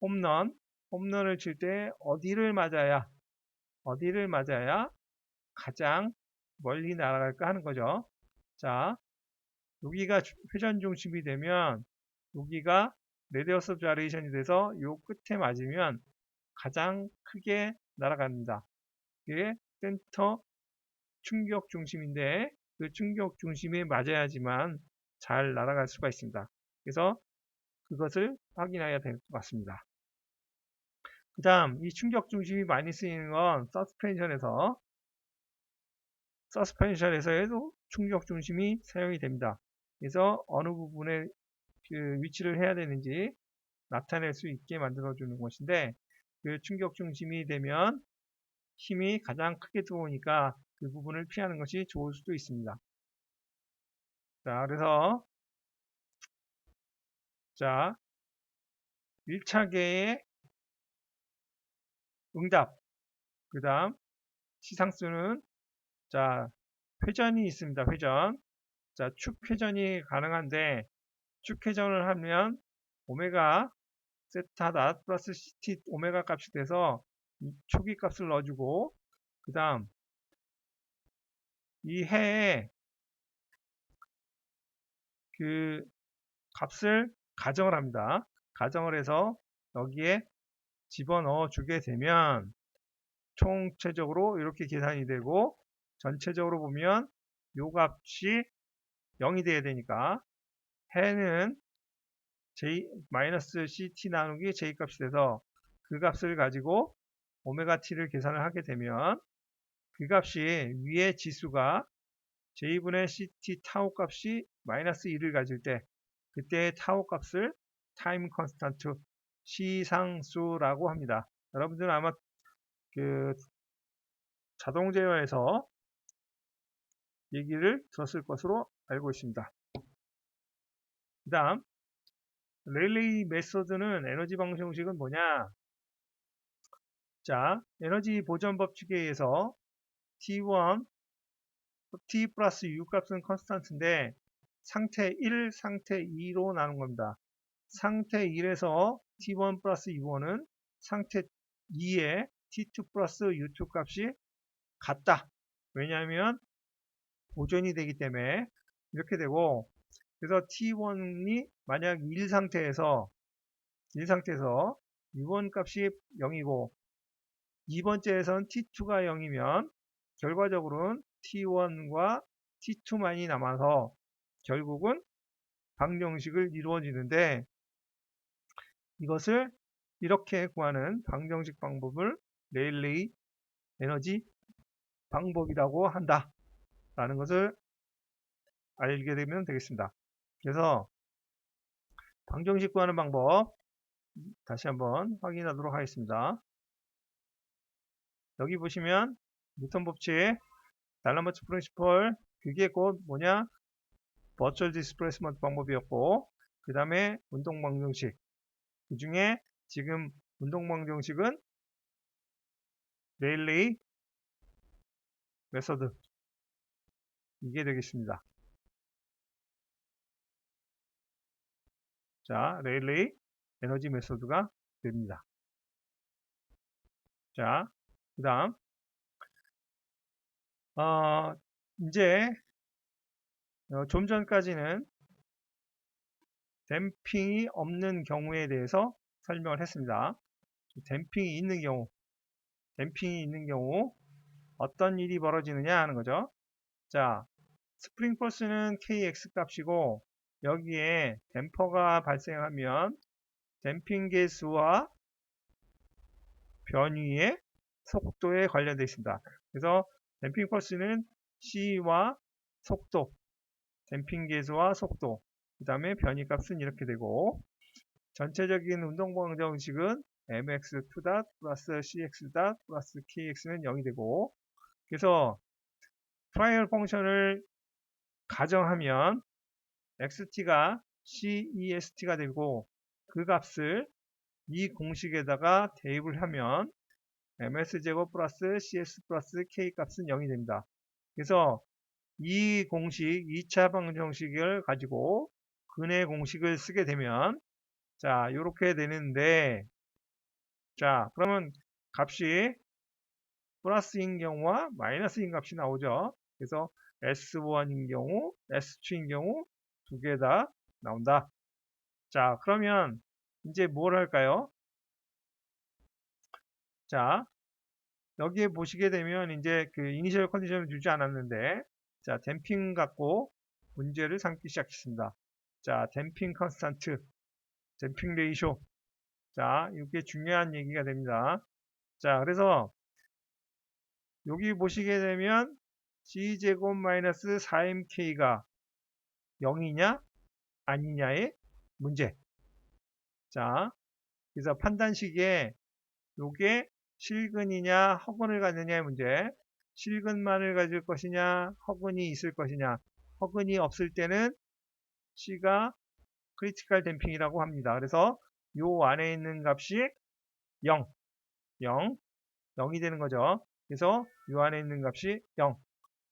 홈런을 칠 때 어디를 맞아야 가장 멀리 날아갈까 하는 거죠. 자, 여기가 회전 중심이 되면 여기가 레디어스 오브 자레이션이 돼서 요 끝에 맞으면 가장 크게 날아갑니다. 이게 센터 충격 중심인데 그 충격 중심에 맞아야지만 잘 날아갈 수가 있습니다. 그래서 그것을 확인해야 될 것 같습니다. 그 다음 이 충격 중심이 많이 쓰이는 건 서스펜션에서도 충격 중심이 사용이 됩니다. 그래서 어느 부분에 그 위치를 해야 되는지 나타낼 수 있게 만들어주는 것인데, 그 충격 중심이 되면 힘이 가장 크게 들어오니까 그 부분을 피하는 것이 좋을 수도 있습니다. 자, 그래서 자 1차계의 응답, 그 다음 시상수는 자 회전이 있습니다. 회전. 자, 축 회전이 가능한데 축 회전을 하면 오메가 세타다 플러스 CT 오메가 값이 돼서 이 초기 값을 넣어주고, 그 다음 이 해에 그 값을 가정을 합니다. 가정을 해서 여기에 집어넣어 주게 되면 총체적으로 이렇게 계산이 되고, 전체적으로 보면 요 값이 0이 돼야 되니까 해는 -ct 나누기 j 값이 돼서 그 값을 가지고 오메가 t를 계산을 하게 되면 그 값이 위의 지수가 j분의 ct 타우 값이 -1을 가질 때 그때의 타우 값을 타임 컨스탄트 시상수라고 합니다. 여러분들은 아마 그 자동 제어에서 얘기를 들었을 것으로 알고 있습니다. 그 다음 레일리 메소드는 에너지 방식 형식은 뭐냐? 자, 에너지 보전 법칙에 의해서 T1, T 플러스 U 값은 컨스탄트인데 상태 1, 상태 2로 나눈 겁니다. 상태 1에서 T1 플러스 U1은 상태 2에 T2 플러스 U2 값이 같다. 왜냐하면 보존이 되기 때문에 이렇게 되고, 그래서 T1이 만약 1 상태에서 U1 값이 0이고 2번째에선 T2가 0이면 결과적으로는 T1과 T2만이 남아서 결국은 방정식을 이루어지는데, 이것을 이렇게 구하는 방정식 방법을 레일리 에너지 방법이라고 한다 라는 것을 알게 되면 되겠습니다. 그래서 방정식 구하는 방법 다시 한번 확인하도록 하겠습니다. 여기 보시면 뉴턴 법칙, 달라모츠 프린시플, 그게 곧 뭐냐? 버추얼 디스플레이스먼트 방법이었고, 그 다음에 운동 방정식. 그 중에 지금 운동 방정식은 레일리 메서드, 이게 되겠습니다. 자, 레일리 에너지 메소드가 됩니다. 자, 그 다음 이제 좀 전까지는 댐핑이 없는 경우에 대해서 설명을 했습니다. 댐핑이 있는 경우 어떤 일이 벌어지느냐 하는 거죠. 자, 스프링 포스는 kx 값이고 여기에 댐퍼가 발생하면 댐핑 계수와 변위의 속도에 관련되어 있습니다. 그래서 댐핑 포스는 c와 속도, 댐핑 계수와 속도, 그 다음에 변위 값은 이렇게 되고, 전체적인 운동 방정식은 mx2 플러스 cx 플러스 kx는 0이 되고, 그래서 트라이얼 펑션을 가정하면 xt가 cest가 되고 그 값을 이 공식에다가 대입을 하면 ms제곱 플러스 cs 플러스 k 값은 0이 됩니다. 그래서 이 공식 2차 방정식을 가지고 근의 공식을 쓰게 되면 자 이렇게 되는데, 자 그러면 값이 플러스인 경우와 마이너스인 값이 나오죠. 그래서 S1인 경우, S2인 경우 두 개 다 나온다. 자, 그러면 이제 뭘 할까요? 자, 여기에 보시게 되면 이제 그 이니셜 컨디션을 주지 않았는데, 자, 댐핑 갖고 문제를 삼기 시작했습니다. 자, 댐핑 컨스탄트, 댐핑 레이쇼. 자, 이게 중요한 얘기가 됩니다. 자, 그래서 여기 보시게 되면 C제곱 마이너스 4mk가 0이냐 아니냐의 문제. 자, 그래서 판단식에 요게 실근이냐 허근을 갖느냐의 문제. 실근만을 가질 것이냐 허근이 있을 것이냐. 허근이 없을 때는 C가 크리티컬 댐핑이라고 합니다. 그래서 요 안에 있는 값이 0, 0, 0이 되는 거죠. 그래서 요 안에 있는 값이 0,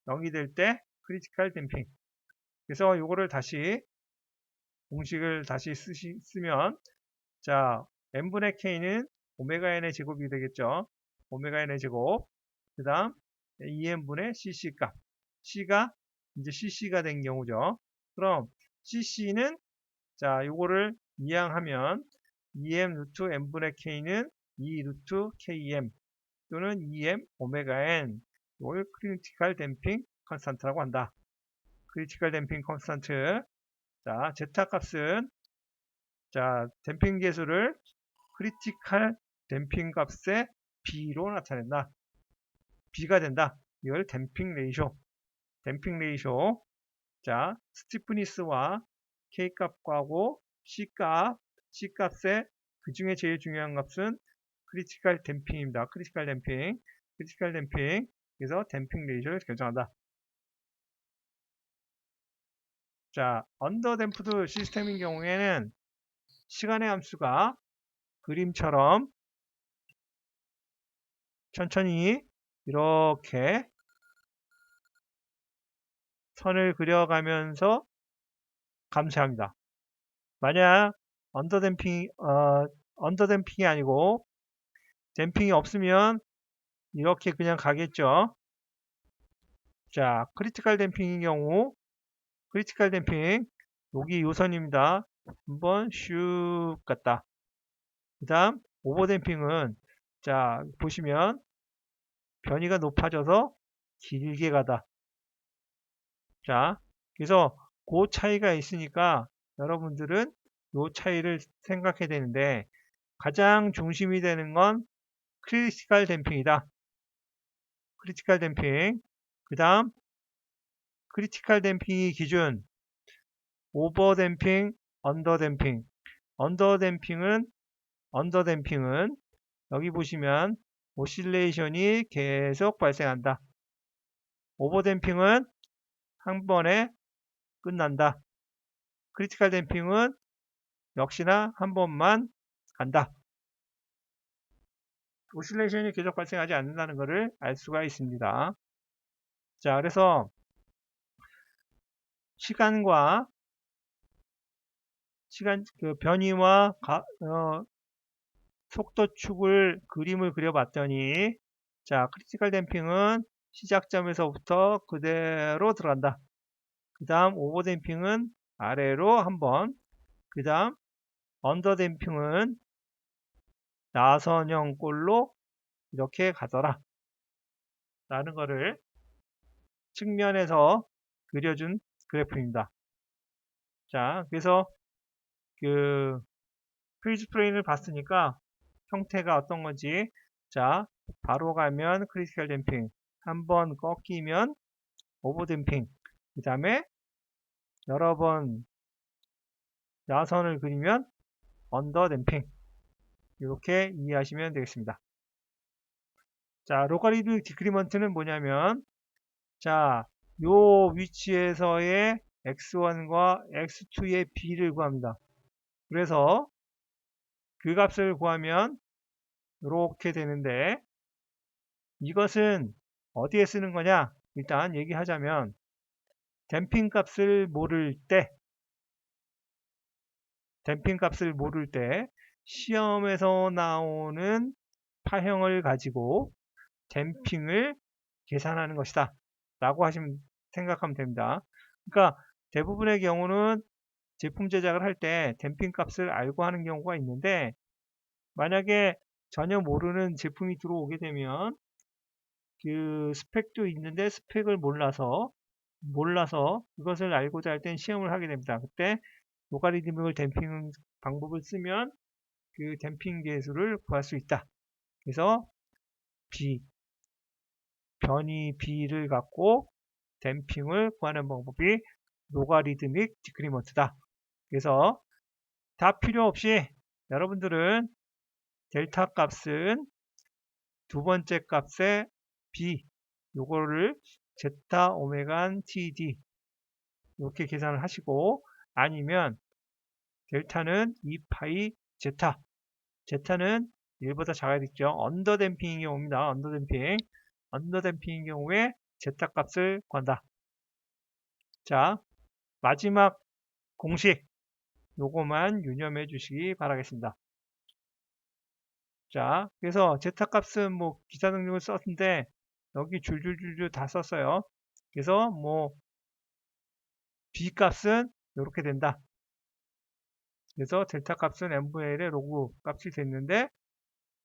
0이 될 때 크리티컬 댐핑. 그래서 요거를 다시 공식을 다시 쓰면 자 n분의 k는 오메가 n의 제곱이 되겠죠. 오메가 n의 제곱. 그 다음 2n분의 cc 값. c가 이제 cc가 된 경우죠. 그럼 cc는 자 요거를 이항하면 2m 루트 n분의 k는 2 루트 km 또는 2m 오메가 n. 이걸 크리티컬 댐핑 컨스탄트라고 한다. 크리티컬 댐핑 컨스탄트. 자, 제타 값은 자, 댐핑 계수를 크리티컬 댐핑 값의 B로 나타낸다. B가 된다. 이걸 댐핑 레이쇼. 댐핑 레이쇼. 자, 스티프니스와 K 값하고 C 값의 그 중에 제일 중요한 값은 크리티컬 댐핑입니다. 크리티컬 댐핑. 크리티컬 댐핑. 그래서 댐핑 레이쇼를 결정한다. 자, 언더댐프드 시스템인 경우에는 시간의 함수가 그림처럼 천천히 이렇게 선을 그려가면서 감쇄합니다. 만약 언더댐핑이 아니고 댐핑이 없으면 이렇게 그냥 가겠죠. 자, 크리티컬 댐핑인 경우 크리티컬 댐핑 여기 요선입니다. 한번 슉 갔다. 그 다음 오버댐핑은 자 보시면 변이가 높아져서 길게 가다. 자, 그래서 그 차이가 있으니까 여러분들은 이 차이를 생각해야 되는데 가장 중심이 되는 건 크리티컬 댐핑이다. 크리티컬 댐핑. 그 다음 크리티컬 댐핑이 기준 오버댐핑, 언더댐핑. 언더댐핑은 여기 보시면 오실레이션이 계속 발생한다. 오버댐핑은 한 번에 끝난다. 크리티컬 댐핑은 역시나 한 번만 간다. 오실레이션이 계속 발생하지 않는다는 것을 알 수가 있습니다. 자, 그래서 변이와 속도축을 그림을 그려봤더니 자, 크리티컬 댐핑은 시작점에서부터 그대로 들어간다. 그 다음 오버댐핑은 아래로 한번, 그 다음 언더댐핑은 나선형 꼴로 이렇게 가더라 라는 것을 측면에서 그려준 그래프입니다. 자, 그래서 그 프리즈 플레인을 봤으니까 형태가 어떤 건지 자, 바로 가면 크리티컬 댐핑, 한번 꺾이면 오버댐핑, 그 다음에 여러 번 야선을 그리면 언더댐핑, 이렇게 이해하시면 되겠습니다. 자, 로가리드믹 디크리먼트는 뭐냐면 자, 요 위치에서의 x1과 x2의 b를 구합니다. 그래서 그 값을 구하면 이렇게 되는데 이것은 어디에 쓰는 거냐? 일단 얘기하자면 댐핑 값을 모를 때 시험에서 나오는 파형을 가지고 댐핑을 계산하는 것이다 라고 생각하면 됩니다. 그러니까 대부분의 경우는 제품 제작을 할 때 댐핑 값을 알고 하는 경우가 있는데 만약에 전혀 모르는 제품이 들어오게 되면 그 스펙도 있는데 스펙을 몰라서 그것을 알고자 할 땐 시험을 하게 됩니다. 그때 로가리드믹을 댐핑 방법을 쓰면 그 댐핑 계수를 구할 수 있다. 그래서 변이 B를 갖고 댐핑을 구하는 방법이 로가리드믹 디크리먼트다. 그래서 다 필요 없이 여러분들은 델타 값은 두 번째 값의 b 요거를 제타 오메가 td 이렇게 계산을 하시고, 아니면 델타는 2파이 제타, 제타는 1보다 작아야 되죠. 언더댐핑인 경우입니다. 언더댐핑인 경우에 제타 값을 구한다. 자, 마지막 공식 요거만 유념해 주시기 바라겠습니다. 자, 그래서 제타 값은 뭐 기사 등록을 썼는데 여기 줄줄줄줄 다 썼어요. 그래서 뭐 b 값은 이렇게 된다. 그래서 델타 값은 n분의 1의 로그 값이 됐는데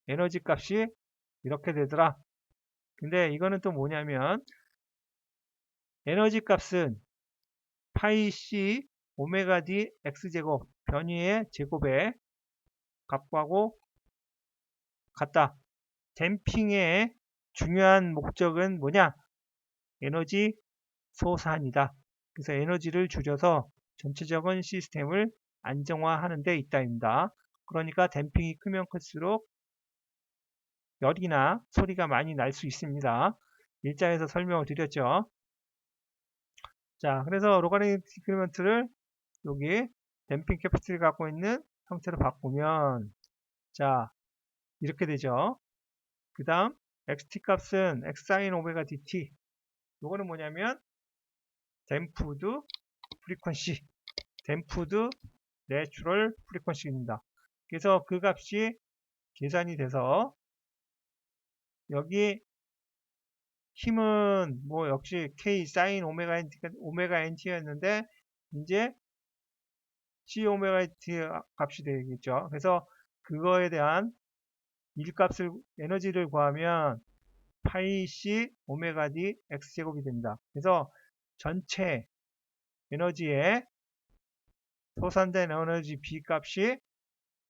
에너지 값이 이렇게 되더라. 근데 이거는 또 뭐냐면 에너지 값은 파이 c 오메가 d x제곱 변위의 제곱의 값하고 같다. 댐핑의 중요한 목적은 뭐냐? 에너지 소산이다. 그래서 에너지를 줄여서 전체적인 시스템을 안정화하는 데 있다입니다. 그러니까 댐핑이 크면 클수록 열이나 소리가 많이 날 수 있습니다. 일자에서 설명을 드렸죠. 자, 그래서 로가리즘 디크리먼트를 여기 댐핑 캐피티를 갖고 있는 형태로 바꾸면 자, 이렇게 되죠. 그 다음 xt 값은 x sin 오메가 dt. 요거는 뭐냐면 댐프드 프리퀀시, 댐프드 내추럴 프리퀀시입니다. 그래서 그 값이 계산이 돼서 여기 힘은 뭐 역시 k sin 오메가 nt였는데 이제 c 오메가 nt 값이 되겠죠. 그래서 그거에 대한 일값을 에너지를 구하면 파이 c 오메가 d x제곱이 됩니다. 그래서 전체 에너지에 소산된 에너지 b 값이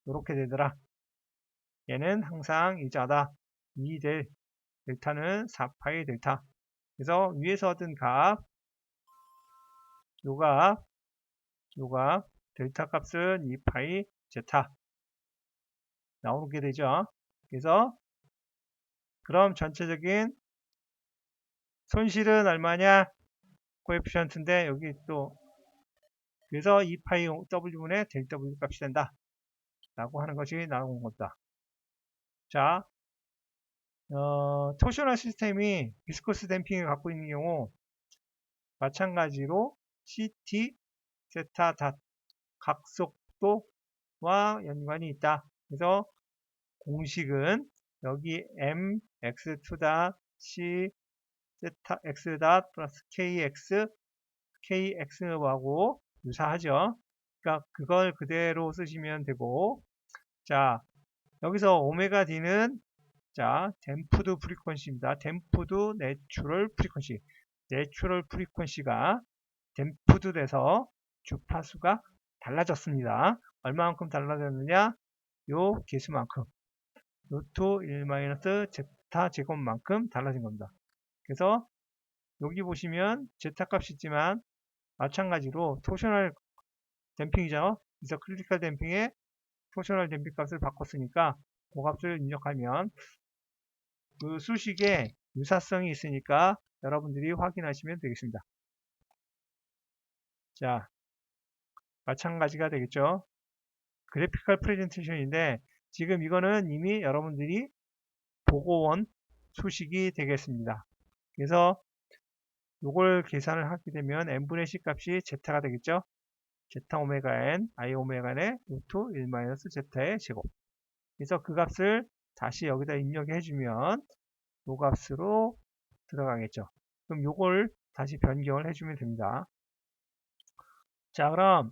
이렇게 되더라. 얘는 항상 이자다. 2될 델타는 4파이 델타. 그래서 위에서 얻은 값, 요 값, 델타 값은 2파이 제타 나오게 되죠. 그래서 그럼 전체적인 손실은 얼마냐? 코에피션트인데 여기 또 그래서 2파이 w분의 델 w 값이 된다 라고 하는 것이 나온 겁니다. 자, 토셔널 시스템이 비스코스 댐핑을 갖고 있는 경우 마찬가지로 CT, 세타, 닷 각속도와 연관이 있다. 그래서 공식은 여기 m x2 닷 c 세타 x 닷 플러스 kx하고 유사하죠. 그러니까 그걸 그대로 쓰시면 되고, 자, 여기서 오메가 d는 자, 댐프드 프리퀀시입니다. 댐프드 내추럴 프리퀀시. 내추럴 프리퀀시가 댐프드 돼서 주파수가 달라졌습니다. 얼마만큼 달라졌느냐? 요 개수만큼. 루트 1-제타 제곱만큼 달라진 겁니다. 그래서 여기 보시면 제타 값이 있지만 마찬가지로 토셔널 댐핑이죠. 그래서 크리티컬 댐핑에 토셔널 댐핑 값을 바꿨으니까 그 값을 입력하면 그 수식에 유사성이 있으니까 여러분들이 확인하시면 되겠습니다. 자, 마찬가지가 되겠죠. 그래피컬 프레젠테이션인데 지금 이거는 이미 여러분들이 보고 온 수식이 되겠습니다. 그래서 이걸 계산을 하게 되면 n분의 c 값이 제타가 되겠죠. 제타 오메가 n, i 오메가 n의 루트 1-제타의 제곱. 그래서 그 값을 다시 여기다 입력해 주면 이 값으로 들어가겠죠. 그럼 요걸 다시 변경을 해주면 됩니다. 자, 그럼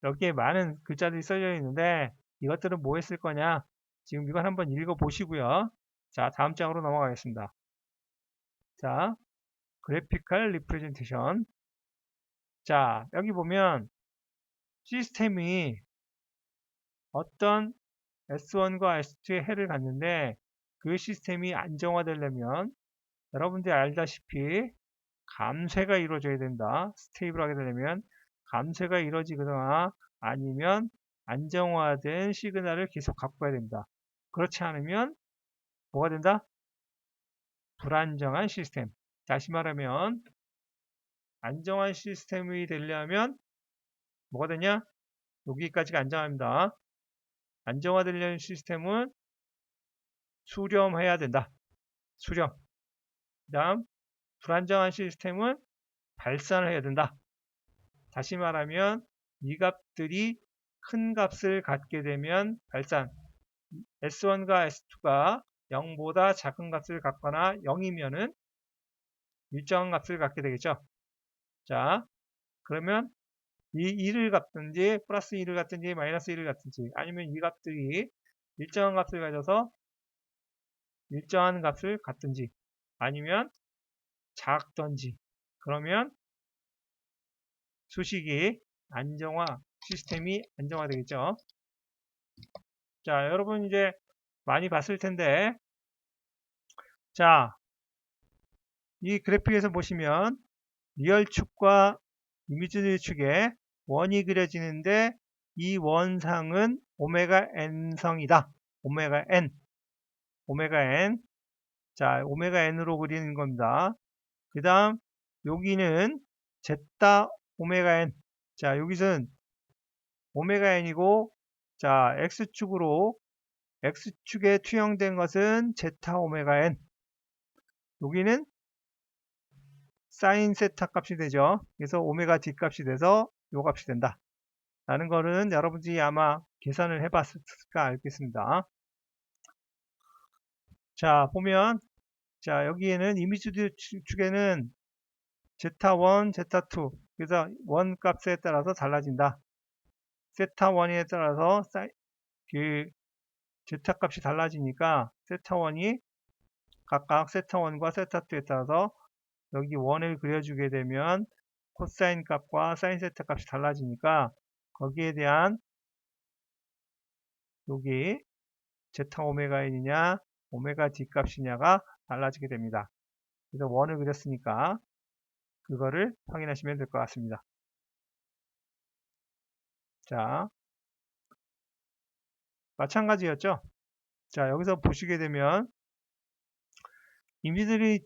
여기에 많은 글자들이 써져 있는데 이것들은 뭐 했을 거냐? 지금 이걸 한번 읽어 보시고요. 자, 다음 장으로 넘어가겠습니다. 자, 그래피컬 리프레젠테이션. 자, 여기 보면 시스템이 어떤 S1과 S2의 해를 갖는데 그 시스템이 안정화되려면 여러분들이 알다시피 감쇄가 이루어져야 된다. 스테이블하게 되려면 감쇄가 이루어지거나 아니면 안정화된 시그널을 계속 갖고 가야 됩니다. 그렇지 않으면 뭐가 된다? 불안정한 시스템. 다시 말하면 안정한 시스템이 되려면 뭐가 되냐? 여기까지가 안정합니다. 안정화되려는 시스템은 수렴해야 된다. 수렴. 그 다음 불안정한 시스템은 발산을 해야 된다. 다시 말하면 이 값들이 큰 값을 갖게 되면 발산. S1과 S2가 0보다 작은 값을 갖거나 0이면은 일정한 값을 갖게 되겠죠. 자, 그러면 이 2를 갖든지 플러스 2를 갖든지 마이너스 1을 갖든지 아니면 이 값들이 일정한 값을 가져서 일정한 값을 갖든지 아니면 작든지 그러면 수식이 안정화 시스템이 안정화되겠죠. 자, 여러분 이제 많이 봤을 텐데 자, 이 그래픽에서 보시면 리얼축과 이미지널 축에 원이 그려지는데 이 원상은 오메가 n성이다. 오메가 n. 오메가 n. 자, 오메가 n으로 그리는 겁니다. 그 다음 여기는 제타 오메가 n. 자, 여기서는 오메가 n이고 자, x축에 투영된 것은 제타 오메가 n. 여기는 사인 세타 값이 되죠. 그래서 오메가 d 값이 돼서 요 값이 된다. 라는 거는 여러분들이 아마 계산을 해봤을까 알겠습니다. 자, 보면 자, 여기에는 이미지 축에는 Z1, Z2 그래서 원 값에 따라서 달라진다. 세타 1에 따라서 그 Z 값이 달라지니까 세타 1이 각각 세타 1과 세타 2에 따라서 여기 원을 그려주게 되면 코사인 값과 사인 세타 값이 달라지니까 거기에 대한 여기 제타 오메가 n이냐 오메가 d 값이냐가 달라지게 됩니다. 그래서 원을 그렸으니까 그거를 확인하시면 될 것 같습니다. 자, 마찬가지였죠. 자, 여기서 보시게 되면 이미지너리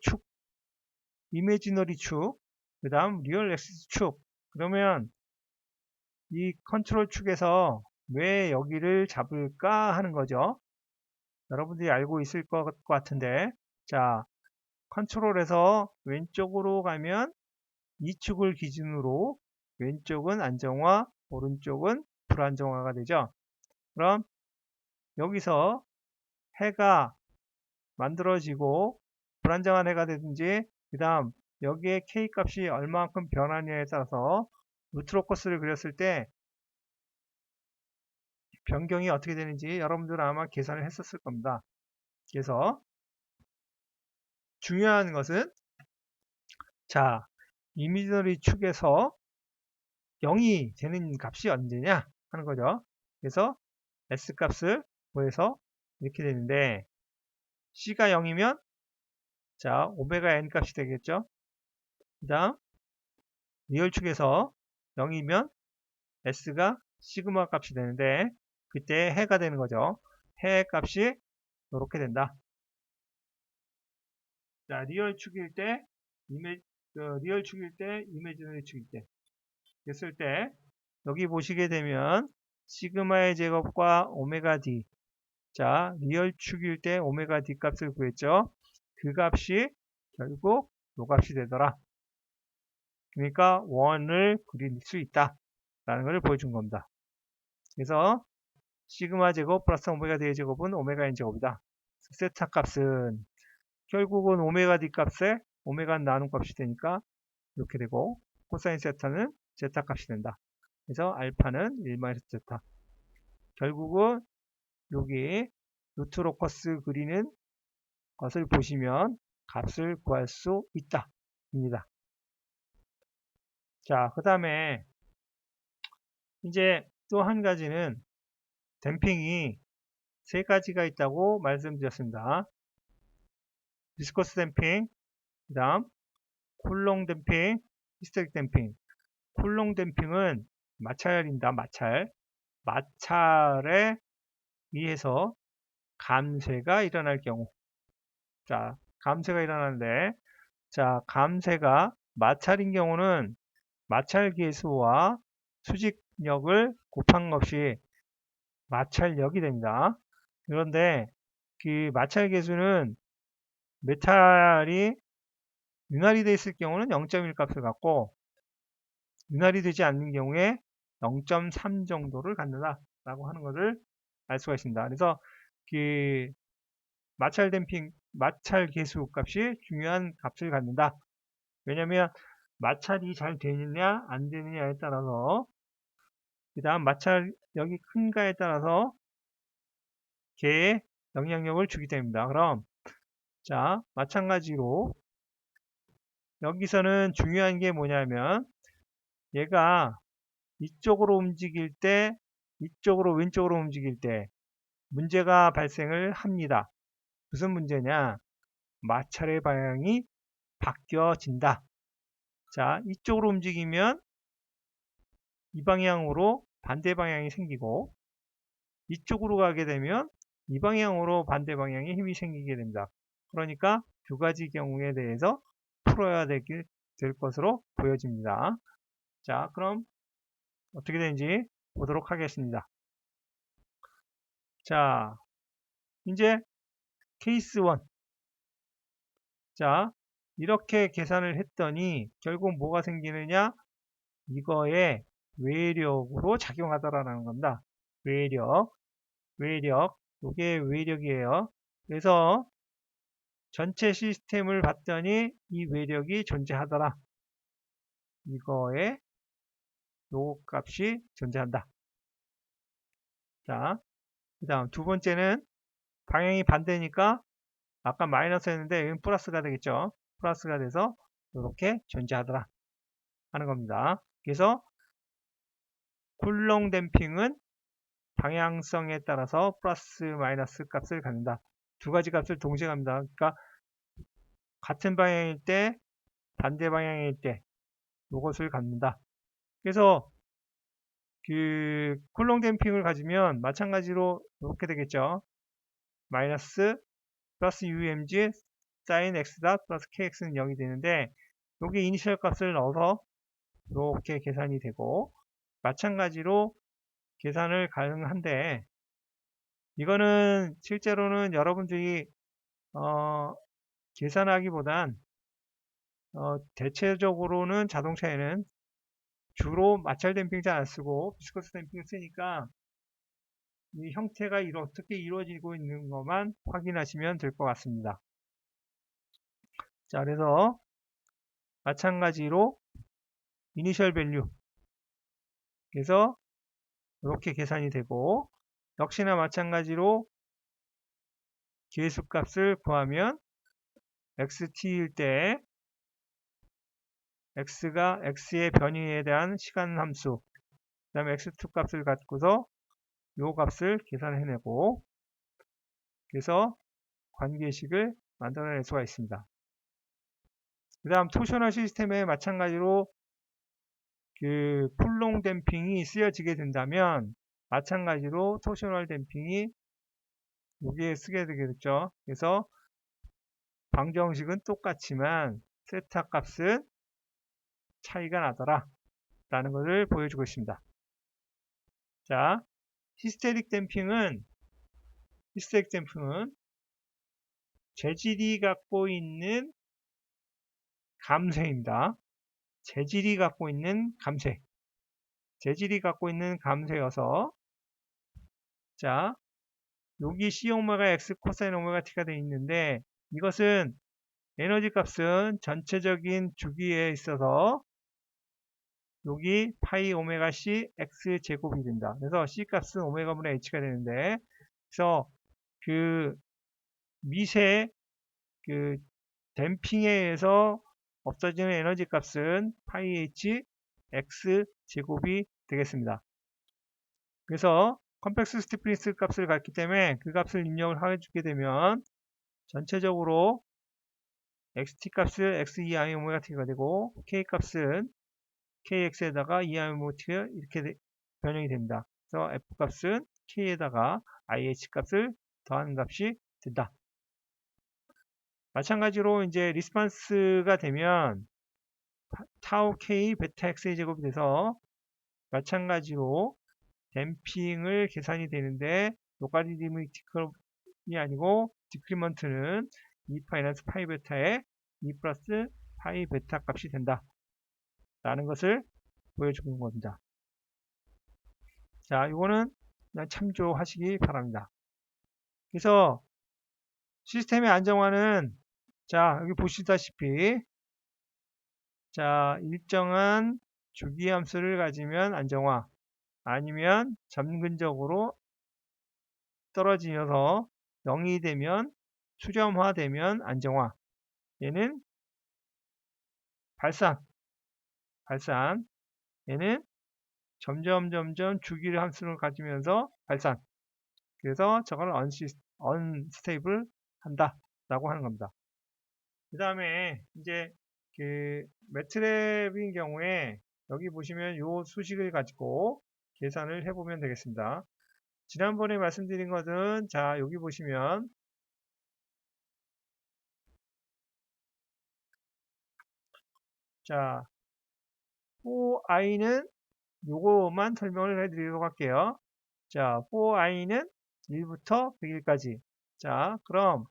축, 그 다음 리얼 엑시스 축. 그러면 이 컨트롤 축에서 왜 여기를 잡을까 하는 거죠. 여러분들이 알고 있을 것 같은데, 자, 컨트롤에서 왼쪽으로 가면 이 축을 기준으로 왼쪽은 안정화, 오른쪽은 불안정화가 되죠. 그럼 여기서 해가 만들어지고 불안정한 해가 되든지 그 다음 여기에 K 값이 얼마만큼 변하냐에 따라서 루트로커스를 그렸을 때 변경이 어떻게 되는지 여러분들은 아마 계산을 했었을 겁니다. 그래서 중요한 것은 자, 이미지너리 축에서 0이 되는 값이 언제냐 하는 거죠. 그래서 S 값을 구해서 이렇게 되는데 C가 0이면 자, 오메가 n 값이 되겠죠. 그 다음 리얼축에서 0이면 S가 시그마 값이 되는데 그때 해가 되는 거죠. 해 값이 이렇게 된다. 자, 리얼축일 때 이미지너리 축일 때 됐을 때 여기 보시게 되면 시그마의 제곱과 오메가 d 자, 리얼축일 때 오메가 d 값을 구했죠. 그 값이 결국 요 값이 되더라. 그러니까 원을 그릴 수 있다 라는 것을 보여준 겁니다. 그래서 시그마 제곱 플러스 오메가 d의 제곱은 오메가 n 제곱이다. 세타 값은 결국은 오메가 d 값에 오메가 나눈 값이 되니까 이렇게 되고 코사인 세타는 제타 값이 된다. 그래서 알파는 1-제타. 결국은 여기 루트로커스 그리는 것을 보시면 값을 구할 수 있다. 입니다. 자, 그 다음에 이제 또 한 가지는 댐핑이 세 가지가 있다고 말씀드렸습니다. 비스코스 댐핑, 그 다음 쿨롱 댐핑, 히스테릭 댐핑. 쿨롱 댐핑은 마찰입니다. 마찰. 마찰에 의해서 감쇄가 일어날 경우. 자, 감쇄가 일어나는데, 자, 감쇄가 마찰인 경우는 마찰 계수와 수직력을 곱한 것이 마찰력이 됩니다. 그런데 그 마찰 계수는 메탈이 윤활이 되어 있을 경우는 0.1 값을 갖고 윤활이 되지 않는 경우에 0.3 정도를 갖는다 라고 하는 것을 알 수가 있습니다. 그래서 그 마찰 계수 값이 중요한 값을 갖는다. 왜냐하면 마찰이 잘 되느냐 안 되느냐에 따라서, 그 다음 마찰력이 큰가에 따라서 개의 영향력을 주기 때문입니다. 그럼 자, 마찬가지로 여기서는 중요한 게 뭐냐면 얘가 이쪽으로 움직일 때, 이쪽으로 왼쪽으로 움직일 때 문제가 발생을 합니다. 무슨 문제냐? 마찰의 방향이 바뀌어진다. 자, 이쪽으로 움직이면 이 방향으로 반대 방향이 생기고, 이쪽으로 가게 되면 이 방향으로 반대 방향에 힘이 생기게 됩니다. 그러니까 두 가지 경우에 대해서 풀어야 될 것으로 보여집니다. 자, 그럼 어떻게 되는지 보도록 하겠습니다. 자, 이제 케이스 1. 자, 이렇게 계산을 했더니 결국 뭐가 생기느냐? 이거에 외력으로 작용하더라는 겁니다. 외력, 이게 외력이에요. 그래서 전체 시스템을 봤더니 이 외력이 존재하더라. 이거에 요 값이 존재한다. 자, 그 다음 두 번째는 방향이 반대니까 아까 마이너스였는데 여기는 플러스가 되겠죠. 플러스가 돼서 이렇게 존재하더라 하는 겁니다. 그래서 쿨롱 댐핑은 방향성에 따라서 플러스 마이너스 값을 갖는다. 두 가지 값을 동시에 갑니다. 그러니까 같은 방향일 때 반대 방향일 때 이것을 갖는다. 그래서 그 쿨롱 댐핑을 가지면 마찬가지로 이렇게 되겠죠. 마이너스 플러스 umg sin x 닷 플러스 kx는 0이 되는데 여기 이니셜 값을 넣어서 이렇게 계산이 되고, 마찬가지로 계산을 가능한데 이거는 실제로는 여러분들이 계산하기보단 대체적으로는 자동차에는 주로 마찰 댐핑 잘 안 쓰고 비스커스 댐핑을 쓰니까 이 형태가 어떻게 이루어지고 있는 것만 확인하시면 될 것 같습니다. 자, 그래서 마찬가지로 이니셜 밸류, 그래서 이렇게 계산이 되고, 역시나 마찬가지로 계수값을 구하면 xt일 때 x의 변이에 대한 시간 함수, 그 다음에 x2 값을 갖고서 요 값을 계산해내고, 그래서 관계식을 만들어낼 수가 있습니다. 그 다음 토셔널 시스템에 마찬가지로 그 쿨롱 댐핑이 쓰여지게 된다면 마찬가지로 토셔널 댐핑이 여기에 쓰게 되겠죠. 그래서 방정식은 똑같지만 세타 값은 차이가 나더라 라는 것을 보여주고 있습니다. 자, 히스테릭 댐핑은 재질이 갖고 있는 감쇄입니다. 재질이 갖고 있는 감쇄여서, 자, 여기 C 오메가 X 코사인 오메가 T가 되어 있는데 이것은 에너지 값은 전체적인 주기에 있어서 여기 파이 오메가 C X 제곱이 된다. 그래서 C 값은 오메가분의 H가 되는데, 그래서 그 미세 그 댐핑에 의해서 없어지는 에너지 값은 파이 H X 제곱이 되겠습니다. 그래서 컴플렉스 스티프니스 값을 갖기 때문에 그 값을 입력을 해주게 되면 전체적으로 xt 값은 x2i 오메가 t가 되고 k 값은 kx에다가 2i 오메가 t가 이렇게 변형이 됩니다. 그래서 f 값은 k에다가 ih 값을 더하는 값이 된다. 마찬가지로 이제 리스판스가 되면 타우 k 베타 x의 제곱이 돼서 마찬가지로 댐핑을 계산이 되는데 로가리드미틱이 아니고 디크리먼트는 2파이 베타에 2 플러스 파이 베타 값이 된다 라는 것을 보여주는 겁니다. 자, 이거는 그냥 참조하시기 바랍니다. 그래서 시스템의 안정화는 자, 여기 보시다시피 자, 일정한 주기함수를 가지면 안정화 아니면 점근적으로 떨어지면서 0이 되면 수렴화되면 안정화. 얘는 발산. 얘는 점점 주기를 함수를 가지면서 발산. 그래서 저걸 unstable 한다 라고 하는 겁니다. 그 다음에 이제 그 매트랩인 경우에 여기 보시면 요 수식을 가지고 계산을 해보면 되겠습니다. 지난번에 말씀드린 것은 자 여기 보시면 자 4i는 요거만 설명을 해드리도록 할게요. 자 4i는 1부터 100일까지 자 그럼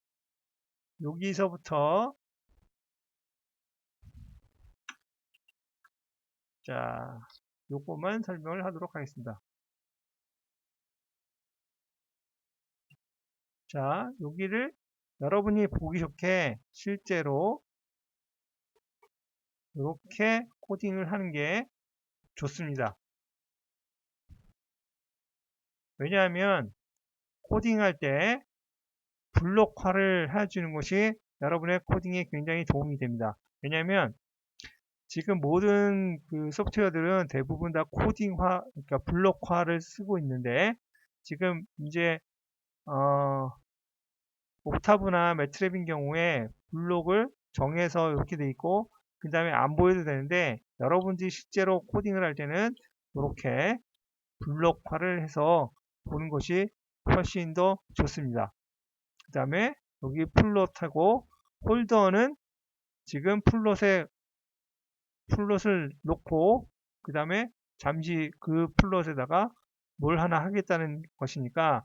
여기서부터 자 요거만 설명을 하도록 하겠습니다. 자 여기를 여러분이 보기 좋게 실제로 이렇게 코딩을 하는 게 좋습니다. 왜냐하면 코딩할 때 블록화를 해주는 것이 여러분의 코딩에 굉장히 도움이 됩니다. 왜냐하면 지금 모든 그 소프트웨어들은 대부분 다 코딩화, 그러니까 블록화를 쓰고 있는데 지금 이제 옥타브나 매트랩인 경우에 블록을 정해서 이렇게 돼 있고 그 다음에 안 보여도 되는데 여러분들이 실제로 코딩을 할 때는 이렇게 블록화를 해서 보는 것이 훨씬 더 좋습니다. 그 다음에 여기 플롯하고 홀더는 지금 플롯을 놓고 그 다음에 잠시 그 플롯에다가 뭘 하나 하겠다는 것이니까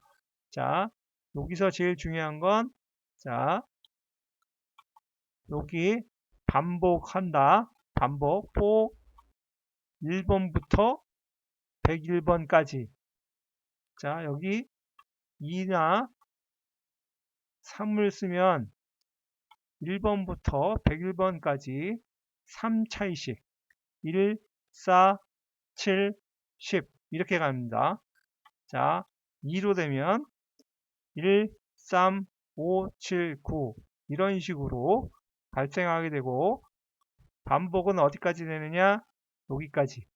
자 여기서 제일 중요한 건 자 여기 반복한다 반복 1번부터 101번까지 자 여기 2나 3을 쓰면 1번부터 101번까지 3차이씩 1, 4, 7, 10 이렇게 갑니다. 자 2로 되면 1, 3, 5, 7, 9 이런 식으로 발생하게 되고 반복은 어디까지 되느냐 여기까지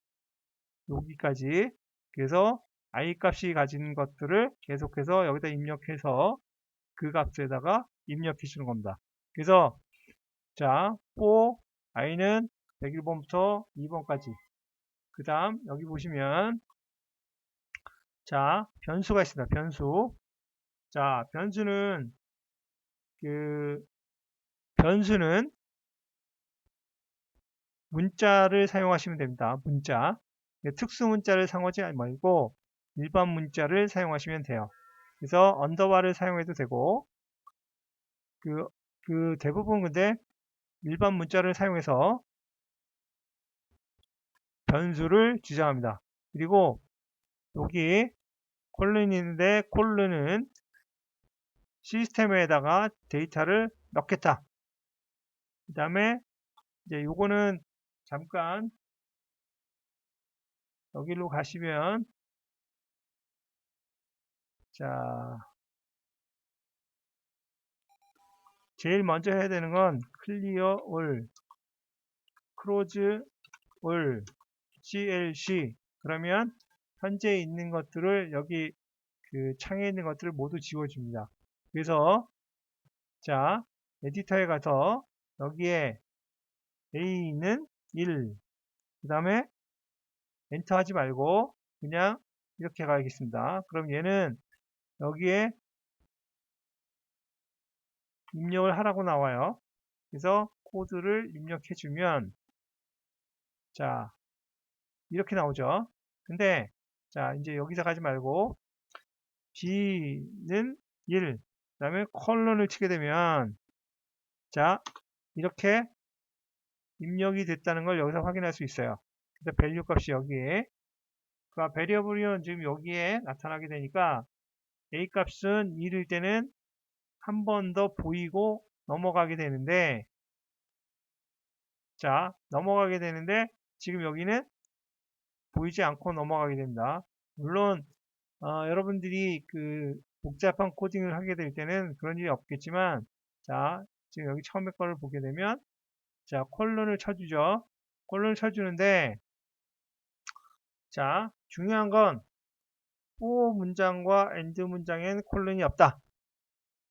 그래서 i 값이 가진 것들을 계속해서 여기다 입력해서 그 값에다가 입력해 주는 겁니다. 그래서 자 4 i는 101번부터 2번까지 그 다음 여기 보시면 자 변수가 있습니다. 자 변수는 문자를 사용하시면 됩니다. 문자 특수 문자를 사용하지 말고 일반 문자를 사용하시면 돼요. 그래서 언더바를 사용해도 되고 그 대부분 근데 일반 문자를 사용해서 변수를 지정합니다. 그리고 여기 콜론이 있는데 콜론은 시스템에다가 데이터를 넣겠다. 그 다음에 이제 요거는 잠깐 여기로 가시면 자 제일 먼저 해야 되는 건 clear all, close all, glc 그러면 현재 있는 것들을 여기 그 창에 있는 것들을 모두 지워줍니다. 그래서 자 에디터에 가서 여기에 a는 1 그 다음에 엔터 하지 말고 그냥 이렇게 가야겠습니다. 그럼 얘는 여기에 입력을 하라고 나와요. 그래서 코드를 입력해 주면 자 이렇게 나오죠. 근데 자 이제 여기서 가지 말고 B는 1, 그 다음에 콜론을 치게 되면 자 이렇게 입력이 됐다는 걸 여기서 확인할 수 있어요. 그래서 밸류 값이 여기에 그 베리어블이 지금 여기에 나타나게 되니까 A 값은 1일 때는 한 번 더 보이고 넘어가게 되는데 자 넘어가게 되는데 지금 여기는 보이지 않고 넘어가게 됩니다. 물론 여러분들이 그 복잡한 코딩을 하게 될 때는 그런 일이 없겠지만 자 지금 여기 처음에 거를 보게 되면 자 콜론을 쳐주죠. 콜론을 쳐주는데 자 중요한 건 for 문장과 end 문장엔 콜론이 없다.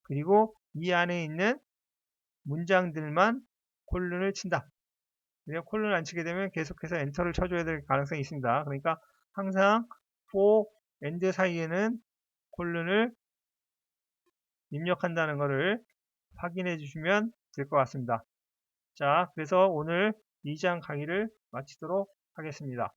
그리고 이 안에 있는 문장들만 콜론을 친다. 그냥 콜론을 안 치게 되면 계속해서 엔터를 쳐줘야 될 가능성이 있습니다. 그러니까 항상 for, and 사이에는 콜론을 입력한다는 것을 확인해 주시면 될 것 같습니다. 자, 그래서 오늘 2장 강의를 마치도록 하겠습니다.